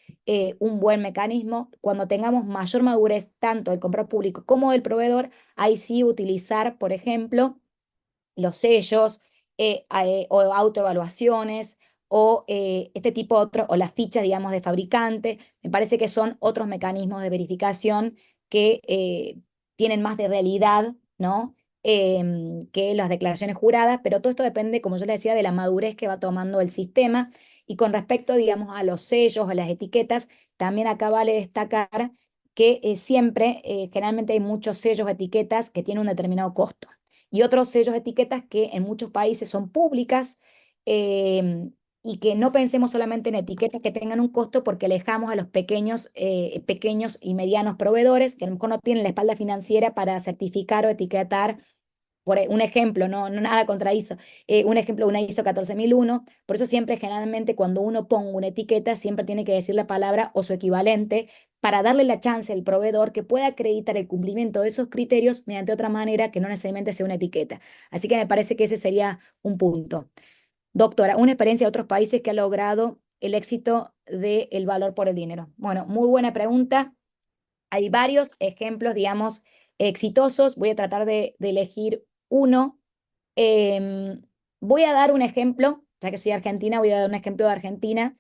un buen mecanismo. Cuando tengamos mayor madurez tanto del comprador público como del proveedor, ahí sí utilizar, por ejemplo, los sellos o autoevaluaciones o este tipo de otros, o las fichas, digamos, de fabricante. Me parece que son otros mecanismos de verificación que tienen más de realidad, ¿no? Que las declaraciones juradas, pero todo esto depende, como yo le decía, de la madurez que va tomando el sistema. Y con respecto, digamos, a los sellos o las etiquetas, también acá vale destacar que siempre, generalmente hay muchos sellos o etiquetas que tienen un determinado costo, y otros sellos, etiquetas que en muchos países son públicas, eh, y que no pensemos solamente en etiquetas que tengan un costo, porque alejamos a los pequeños y medianos proveedores que a lo mejor no tienen la espalda financiera para certificar o etiquetar. Un ejemplo, no nada contra ISO, un ejemplo, una ISO 14001. Por eso siempre, generalmente, cuando uno ponga una etiqueta, siempre tiene que decir la palabra o su equivalente, para darle la chance al proveedor que pueda acreditar el cumplimiento de esos criterios mediante otra manera que no necesariamente sea una etiqueta. Así que me parece que ese sería un punto. Doctora, una experiencia de otros países que ha logrado el éxito del valor por el dinero? Bueno, muy buena pregunta. Hay varios ejemplos, digamos, exitosos. Voy a tratar de elegir uno. Em, Voy a dar un ejemplo, ya que soy argentina, voy a dar un ejemplo de Argentina,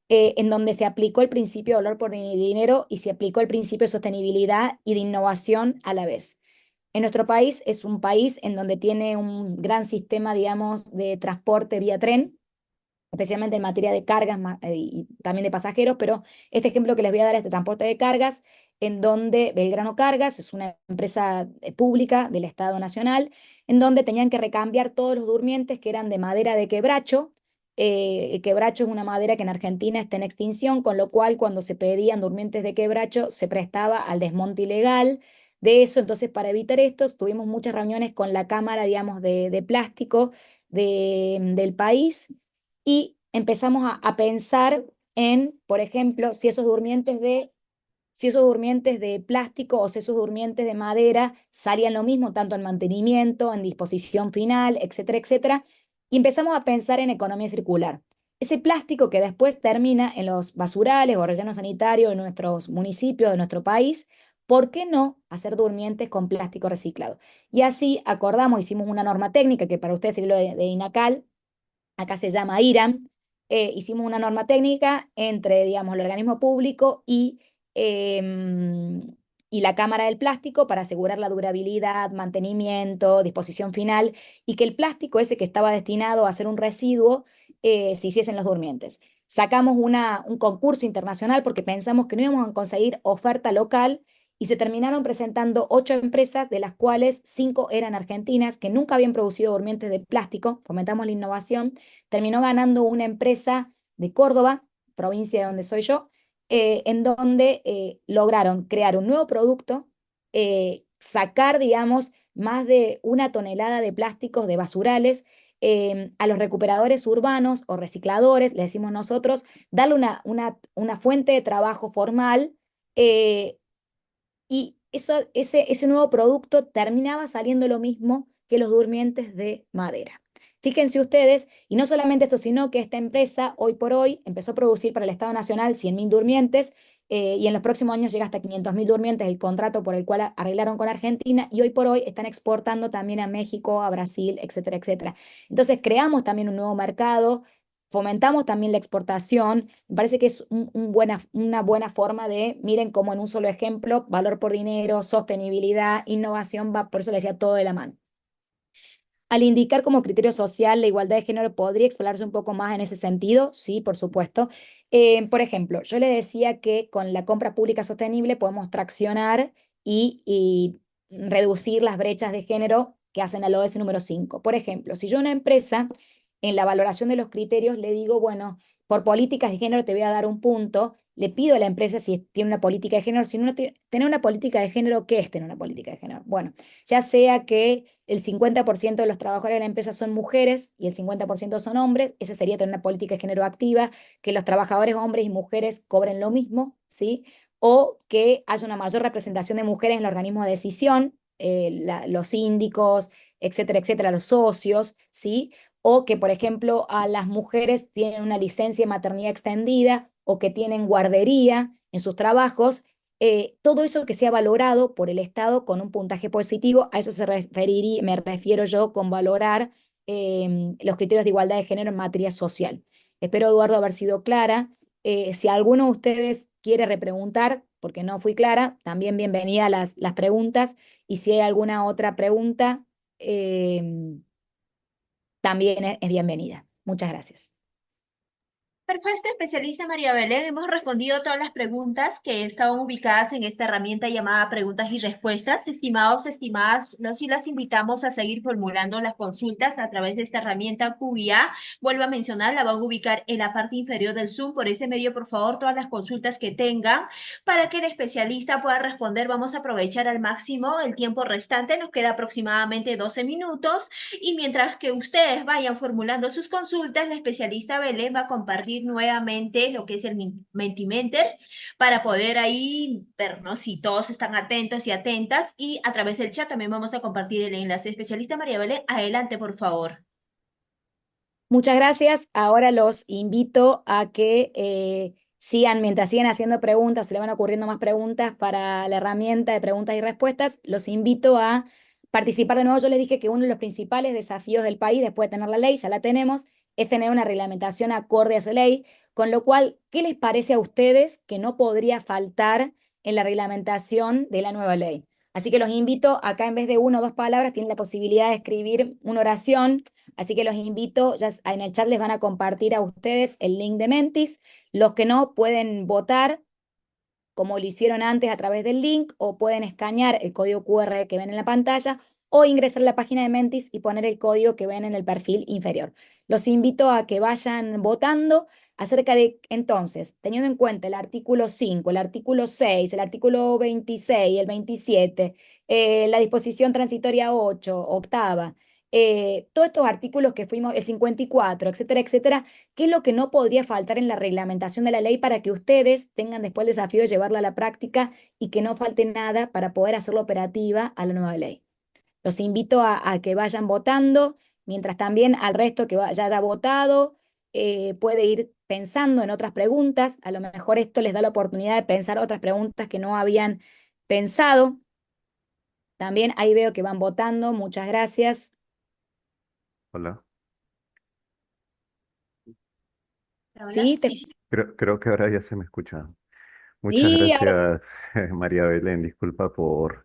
en donde se aplicó el principio de valor por dinero y se aplicó el principio de sostenibilidad y de innovación a la vez. En nuestro país es un país en donde tiene un gran sistema, digamos, de transporte vía tren, especialmente en materia de cargas y también de pasajeros, pero este ejemplo que les voy a dar es de transporte de cargas, en donde Belgrano Cargas es una empresa pública del Estado Nacional, en donde tenían que recambiar todos los durmientes que eran de madera de quebracho. El quebracho es una madera que en Argentina está en extinción, con lo cual cuando se pedían durmientes de quebracho se prestaba al desmonte ilegal de eso. Entonces, para evitar esto, tuvimos muchas reuniones con la Cámara, digamos, de plástico del país y empezamos a pensar en, por ejemplo, si esos durmientes de plástico o si esos durmientes de madera salían lo mismo, tanto en mantenimiento, en disposición final, etcétera, etcétera. Y empezamos a pensar en economía circular. Ese plástico que después termina en los basurales o rellenos sanitarios de nuestros municipios, de nuestro país, ¿por qué no hacer durmientes con plástico reciclado? Y así acordamos, hicimos una norma técnica que para ustedes sería lo de INACAL, acá se llama IRAM. Hicimos una norma técnica entre, digamos, el organismo público y la Cámara del Plástico para asegurar la durabilidad, mantenimiento, disposición final y que el plástico ese que estaba destinado a ser un residuo se hiciese en los durmientes. Sacamos un concurso internacional porque pensamos que no íbamos a conseguir oferta local y se terminaron presentando 8 empresas, de las cuales 5 eran argentinas, que nunca habían producido durmientes de plástico. Fomentamos la innovación. Terminó ganando una empresa de Córdoba, provincia de donde soy yo, en donde lograron crear un nuevo producto, sacar, digamos, más de 1 tonelada de plásticos de basurales a los recuperadores urbanos o recicladores, le decimos nosotros, darle una fuente de trabajo formal. Y ese nuevo producto terminaba saliendo lo mismo que los durmientes de madera. Fíjense ustedes, y no solamente esto, sino que esta empresa hoy por hoy empezó a producir para el Estado Nacional 100.000 durmientes y en los próximos años llega hasta 500.000 durmientes, el contrato por el cual arreglaron con Argentina, y hoy por hoy están exportando también a México, a Brasil, etcétera, etcétera. Entonces creamos también un nuevo mercado, fomentamos también la exportación. Me parece que es una buena forma de, miren cómo en un solo ejemplo, valor por dinero, sostenibilidad, innovación, va, por eso le decía todo de la mano. Al indicar como criterio social la igualdad de género, ¿podría explorarse un poco más en ese sentido? Sí, por supuesto. Por ejemplo, yo le decía que con la compra pública sostenible podemos traccionar y reducir las brechas de género que hacen al ODS número 5. Por ejemplo, si yo a una empresa, en la valoración de los criterios, le digo, bueno, por políticas de género te voy a dar un punto, le pido a la empresa si tiene una política de género, si no tiene, tener una política de género, ¿qué es tener una política de género? Bueno, ya sea que el 50% de los trabajadores de la empresa son mujeres y el 50% son hombres, esa sería tener una política de género activa, que los trabajadores hombres y mujeres cobren lo mismo, ¿sí? O que haya una mayor representación de mujeres en los organismos de decisión, los síndicos, etcétera, etcétera, los socios, ¿sí? O que, por ejemplo, a las mujeres tienen una licencia de maternidad extendida o que tienen guardería en sus trabajos. Todo eso que sea valorado por el Estado con un puntaje positivo, a eso me refiero yo con valorar los criterios de igualdad de género en materia social. Espero, Eduardo, haber sido clara. Si alguno de ustedes quiere repreguntar, porque no fui clara, también bienvenida a las preguntas. Y si hay alguna otra pregunta, también es bienvenida. Muchas gracias. Perfecto, especialista María Belén. Hemos respondido todas las preguntas que estaban ubicadas en esta herramienta llamada preguntas y respuestas. Estimados, estimadas, los y las invitamos a seguir formulando las consultas a través de esta herramienta QIA. Vuelvo a mencionar, la van a ubicar en la parte inferior del Zoom. Por ese medio, por favor, todas las consultas que tengan para que el especialista pueda responder. Vamos a aprovechar al máximo el tiempo restante. Nos queda aproximadamente 12 minutos. Y mientras que ustedes vayan formulando sus consultas, la especialista Belén va a compartir nuevamente lo que es el Mentimeter para poder ahí vernos si todos están atentos y atentas. Y a través del chat también vamos a compartir el enlace. Especialista María Belén, adelante, por favor. Muchas gracias. Ahora los invito a que sigan, mientras siguen haciendo preguntas, se le van ocurriendo más preguntas para la herramienta de preguntas y respuestas, los invito a participar de nuevo. Yo les dije que uno de los principales desafíos del país, después de tener la ley, ya la tenemos, es tener una reglamentación acorde a esa ley, con lo cual, ¿qué les parece a ustedes que no podría faltar en la reglamentación de la nueva ley? Así que los invito, acá en vez de una o dos palabras, tienen la posibilidad de escribir una oración. Así que los invito, ya en el chat les van a compartir a ustedes el link de Mentis. Los que no pueden votar como lo hicieron antes a través del link o pueden escanear el código QR que ven en la pantalla o ingresar a la página de Mentis y poner el código que ven en el perfil inferior. Los invito a que vayan votando acerca de, entonces, teniendo en cuenta el artículo 5, el artículo 6, el artículo 26, el 27, la disposición transitoria 8, octava, todos estos artículos que fuimos, el 54, etcétera, etcétera, ¿qué es lo que no podría faltar en la reglamentación de la ley para que ustedes tengan después el desafío de llevarla a la práctica y que no falte nada para poder hacerla operativa a la nueva ley? Los invito a que vayan votando, mientras también al resto que ya haya votado puede ir pensando en otras preguntas. A lo mejor esto les da la oportunidad de pensar otras preguntas que no habían pensado. También ahí veo que van votando. Muchas gracias. Hola. Hola, Sí, sí. Creo que ahora ya se me escucha. Muchas sí, ahora sí. gracias, María Belén. Disculpa por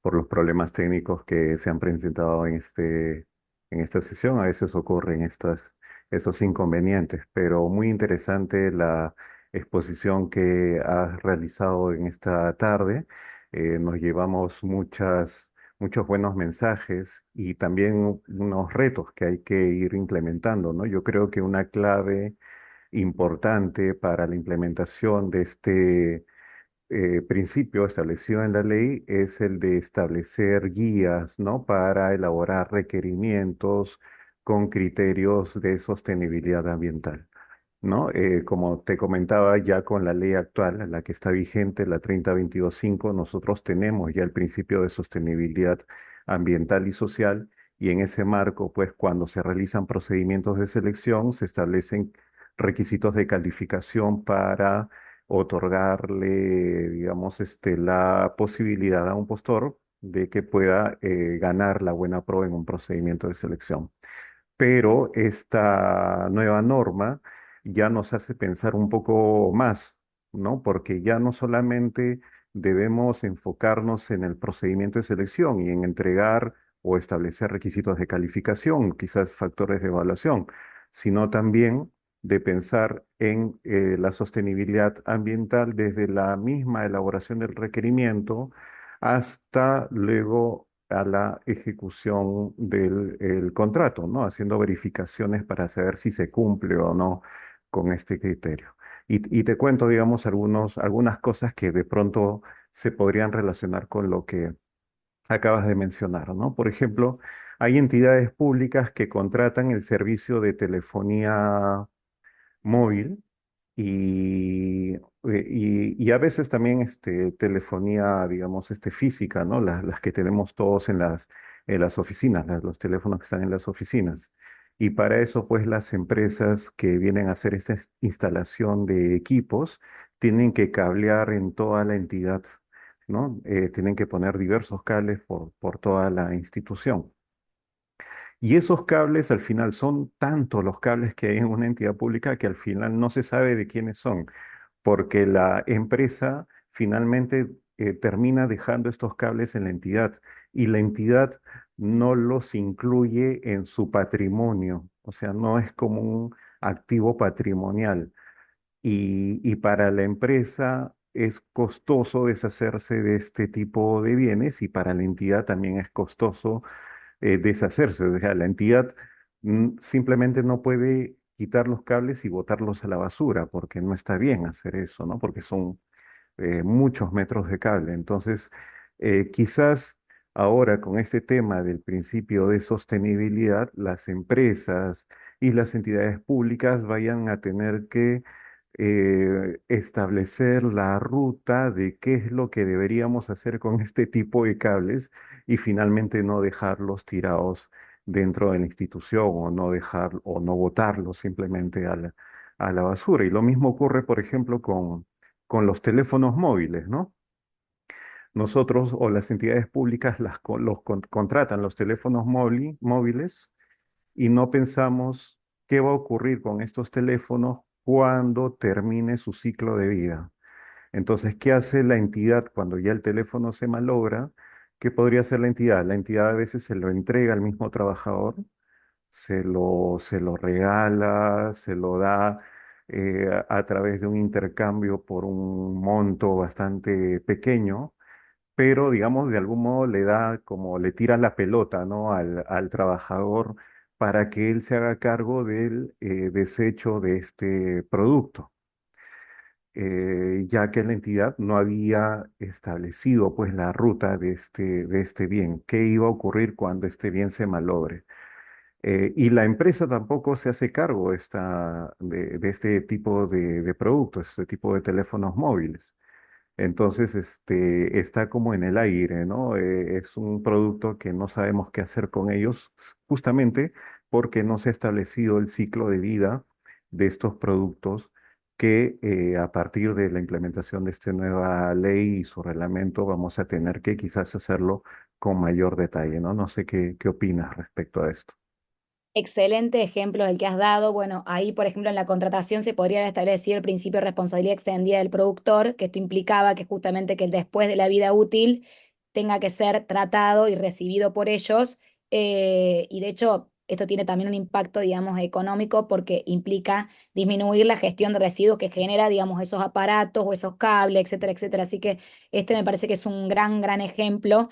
los problemas técnicos que se han presentado en esta sesión. A veces ocurren estos inconvenientes, pero muy interesante la exposición que has realizado en esta tarde. Nos llevamos muchos buenos mensajes y también unos retos que hay que ir implementando, ¿no? Yo creo que una clave importante para la implementación de este principio establecido en la ley es el de establecer guías, ¿no? Para elaborar requerimientos con criterios de sostenibilidad ambiental, ¿no? Como te comentaba, ya con la ley actual, la que está vigente, la 3022.5, nosotros tenemos ya el principio de sostenibilidad ambiental y social, y en ese marco, pues cuando se realizan procedimientos de selección, se establecen requisitos de calificación para otorgarle, digamos, la posibilidad a un postor de que pueda ganar la buena prueba en un procedimiento de selección. Pero esta nueva norma ya nos hace pensar un poco más, ¿no? Porque ya no solamente debemos enfocarnos en el procedimiento de selección y en entregar o establecer requisitos de calificación, quizás factores de evaluación, sino también de pensar en la sostenibilidad ambiental desde la misma elaboración del requerimiento hasta luego a la ejecución del el contrato, ¿no? Haciendo verificaciones para saber si se cumple o no con este criterio. Y te cuento, digamos, algunas cosas que de pronto se podrían relacionar con lo que acabas de mencionar, ¿no? Por ejemplo, hay entidades públicas que contratan el servicio de telefonía móvil y a veces también telefonía, digamos, física, ¿no? Las que tenemos todos en las oficinas, los teléfonos que están en las oficinas. Y para eso, pues, las empresas que vienen a hacer esta instalación de equipos tienen que cablear en toda la entidad, ¿no? Tienen que poner diversos cables por toda la institución. Y esos cables al final son tantos los cables que hay en una entidad pública que al final no se sabe de quiénes son, porque la empresa finalmente termina dejando estos cables en la entidad y la entidad no los incluye en su patrimonio, o sea, no es como un activo patrimonial. Y para la empresa es costoso deshacerse de este tipo de bienes y para la entidad también es costoso deshacerse. O sea, la entidad simplemente no puede quitar los cables y botarlos a la basura, porque no está bien hacer eso, ¿no? Porque son muchos metros de cable. Entonces, quizás ahora con este tema del principio de sostenibilidad, las empresas y las entidades públicas vayan a tener que establecer la ruta de qué es lo que deberíamos hacer con este tipo de cables y finalmente no dejarlos tirados dentro de la institución o no dejar o no botarlo simplemente a la basura. Y lo mismo ocurre, por ejemplo, con los teléfonos móviles, ¿no? Nosotros o las entidades públicas contratan los teléfonos móviles y no pensamos qué va a ocurrir con estos teléfonos cuando termine su ciclo de vida. Entonces, ¿qué hace la entidad cuando ya el teléfono se malogra? ¿Qué podría hacer la entidad? La entidad a veces se lo entrega al mismo trabajador, se lo regala, se lo da a través de un intercambio por un monto bastante pequeño, pero digamos de algún modo le da como le tira la pelota, ¿no? Al trabajador para que él se haga cargo del desecho de este producto, ya que la entidad no había establecido pues la ruta de este bien, qué iba a ocurrir cuando este bien se malogre. Y la empresa tampoco se hace cargo de este tipo de productos, este tipo de teléfonos móviles. Entonces, está como en el aire, ¿no? Es un producto que no sabemos qué hacer con ellos, justamente porque no se ha establecido el ciclo de vida de estos productos que a partir de la implementación de esta nueva ley y su reglamento vamos a tener que quizás hacerlo con mayor detalle, ¿no? No sé qué opinas respecto a esto. Excelente ejemplo el que has dado. Bueno, ahí, por ejemplo, en la contratación se podría establecer el principio de responsabilidad extendida del productor, que esto implicaba que justamente que el después de la vida útil tenga que ser tratado y recibido por ellos. Y de hecho, esto tiene también un impacto, digamos, económico porque implica disminuir la gestión de residuos que genera, digamos, esos aparatos o esos cables, etcétera, etcétera. Así que este me parece que es un gran ejemplo.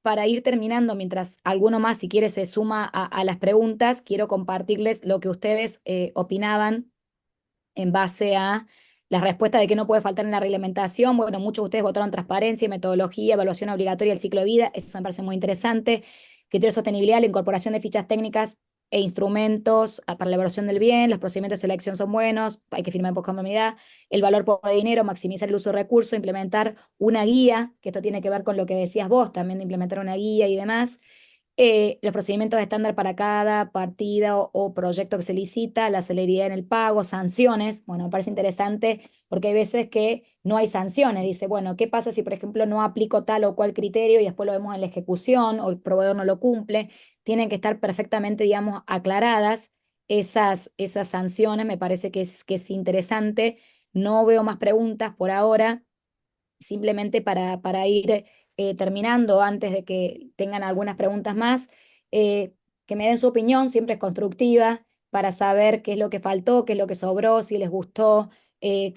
Para ir terminando, mientras alguno más, si quiere, se suma a las preguntas, quiero compartirles lo que ustedes opinaban en base a las respuestas de que no puede faltar en la reglamentación. Bueno, muchos de ustedes votaron transparencia, metodología, evaluación obligatoria del ciclo de vida. Eso me parece muy interesante. Criterio de sostenibilidad, la incorporación de fichas técnicas e instrumentos para la evaluación del bien. Los procedimientos de selección son buenos. Hay que firmar por conformidad. El valor por dinero, maximizar el uso de recursos, implementar una guía, que esto tiene que ver con lo que decías vos, también de implementar una guía y demás. Los procedimientos estándar para cada partida o proyecto que se licita, la celeridad en el pago, sanciones. Bueno, me parece interesante porque hay veces que no hay sanciones. Dice, bueno, ¿qué pasa si, por ejemplo, no aplico tal o cual criterio y después lo vemos en la ejecución o el proveedor no lo cumple? Tienen que estar perfectamente, digamos, aclaradas esas sanciones. Me parece que es interesante. No veo más preguntas por ahora, simplemente para ir terminando, antes de que tengan algunas preguntas más, eh, que me den su opinión, siempre es constructiva, para saber qué es lo que faltó, qué es lo que sobró, si les gustó, qué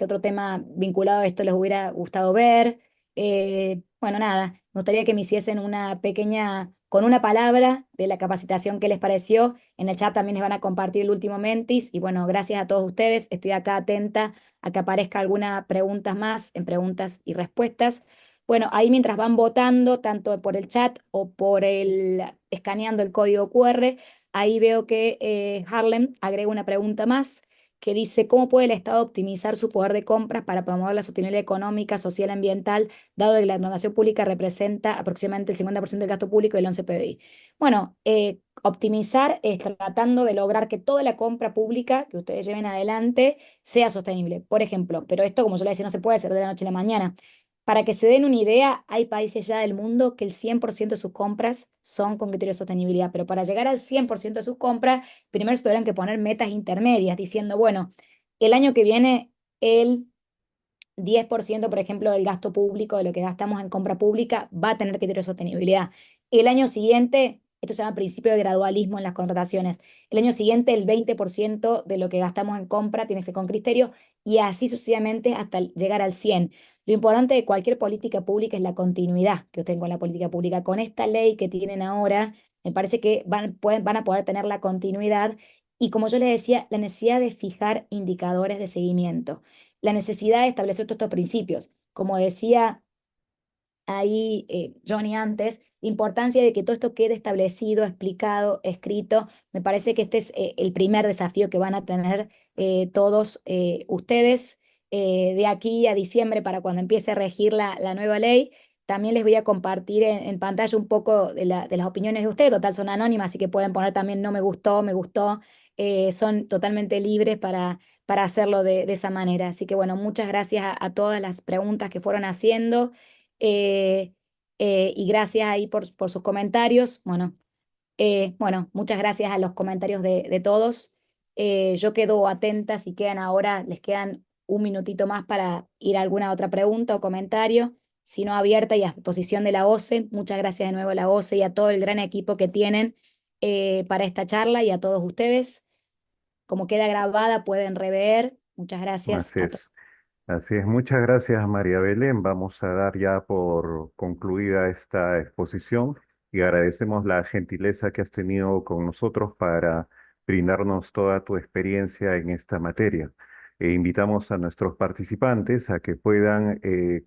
otro tema vinculado a esto les hubiera gustado ver. Bueno, nada, me gustaría que me hiciesen una pequeña, con una palabra de la capacitación que les pareció. En el chat también les van a compartir el último Mentis y bueno, gracias a todos ustedes. Estoy acá atenta a que aparezca alguna pregunta más en preguntas y respuestas. Bueno, ahí mientras van votando, tanto por el chat o por escaneando el código QR, ahí veo que Harlem agrega una pregunta más que dice, ¿cómo puede el Estado optimizar su poder de compras para promover la sostenibilidad económica, social y ambiental, dado que la donación pública representa aproximadamente el 50% del gasto público y el 11 PBI? Bueno, optimizar es tratando de lograr que toda la compra pública que ustedes lleven adelante sea sostenible. Por ejemplo, pero esto, como yo le decía, no se puede hacer de la noche a la mañana. Para que se den una idea, hay países ya del mundo que el 100% de sus compras son con criterios de sostenibilidad, pero para llegar al 100% de sus compras, primero se tendrán que poner metas intermedias, diciendo, bueno, el año que viene el 10%, por ejemplo, del gasto público, de lo que gastamos en compra pública, va a tener criterio de sostenibilidad. El año siguiente, esto se llama principio de gradualismo en las contrataciones, el año siguiente el 20% de lo que gastamos en compra tiene que ser con criterio y así sucesivamente hasta llegar al 100%. Lo importante de cualquier política pública es la continuidad que usted tenga en la política pública. Con esta ley que tienen ahora, me parece que van a poder tener la continuidad y, como yo les decía, la necesidad de fijar indicadores de seguimiento, la necesidad de establecer todos estos principios. Como decía ahí Johnny antes, la importancia de que todo esto quede establecido, explicado, escrito. Me parece que este es el primer desafío que van a tener todos ustedes de aquí a diciembre para cuando empiece a regir la nueva ley. también les voy a compartir en pantalla un poco de las opiniones de ustedes. Total, son anónimas, así que pueden poner también no me gustó, me gustó. Son totalmente libres para hacerlo de esa manera. Así que bueno, muchas gracias a todas las preguntas que fueron haciendo eh, y gracias ahí por sus comentarios. Bueno, muchas gracias a los comentarios de todos. Yo quedo atenta si quedan ahora, les quedan un minutito más para ir a alguna otra pregunta o comentario. Si no, abierta y a disposición de la OCE. Muchas gracias de nuevo a la OCE y a todo el gran equipo que tienen para esta charla y a todos ustedes. Como queda grabada, pueden rever. Muchas gracias Así a todos. es. Así es, muchas gracias María Belén. Vamos a dar ya por concluida esta exposición y agradecemos la gentileza que has tenido con nosotros para brindarnos toda tu experiencia en esta materia. E invitamos a nuestros participantes a que puedan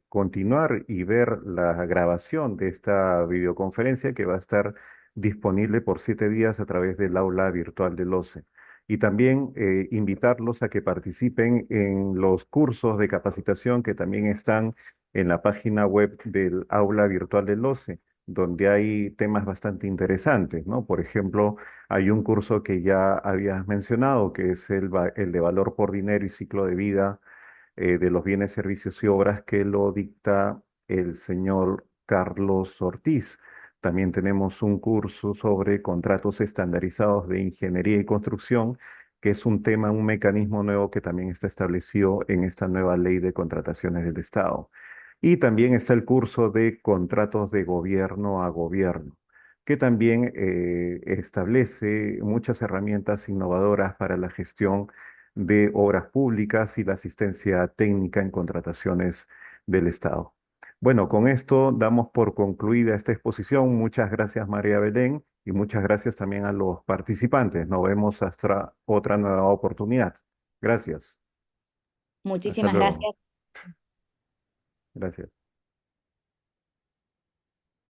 continuar y ver la grabación de esta videoconferencia que va a estar disponible por 7 días a través del aula virtual del OCE y también invitarlos a que participen en los cursos de capacitación que también están en la página web del Aula Virtual del OCE, donde hay temas bastante interesantes, ¿no? Por ejemplo, hay un curso que ya habías mencionado, que es el de valor por dinero y ciclo de vida de los bienes, servicios y obras que lo dicta el señor Carlos Ortiz. También tenemos un curso sobre contratos estandarizados de ingeniería y construcción, que es un tema, un mecanismo nuevo que también está establecido en esta nueva ley de contrataciones del Estado. Y también está el curso de contratos de gobierno a gobierno, que también establece muchas herramientas innovadoras para la gestión de obras públicas y la asistencia técnica en contrataciones del Estado. Bueno, con esto damos por concluida esta exposición. Muchas gracias, María Belén, y muchas gracias también a los participantes. Nos vemos hasta otra nueva oportunidad. Gracias. Hasta Muchísimas luego. gracias. Gracias.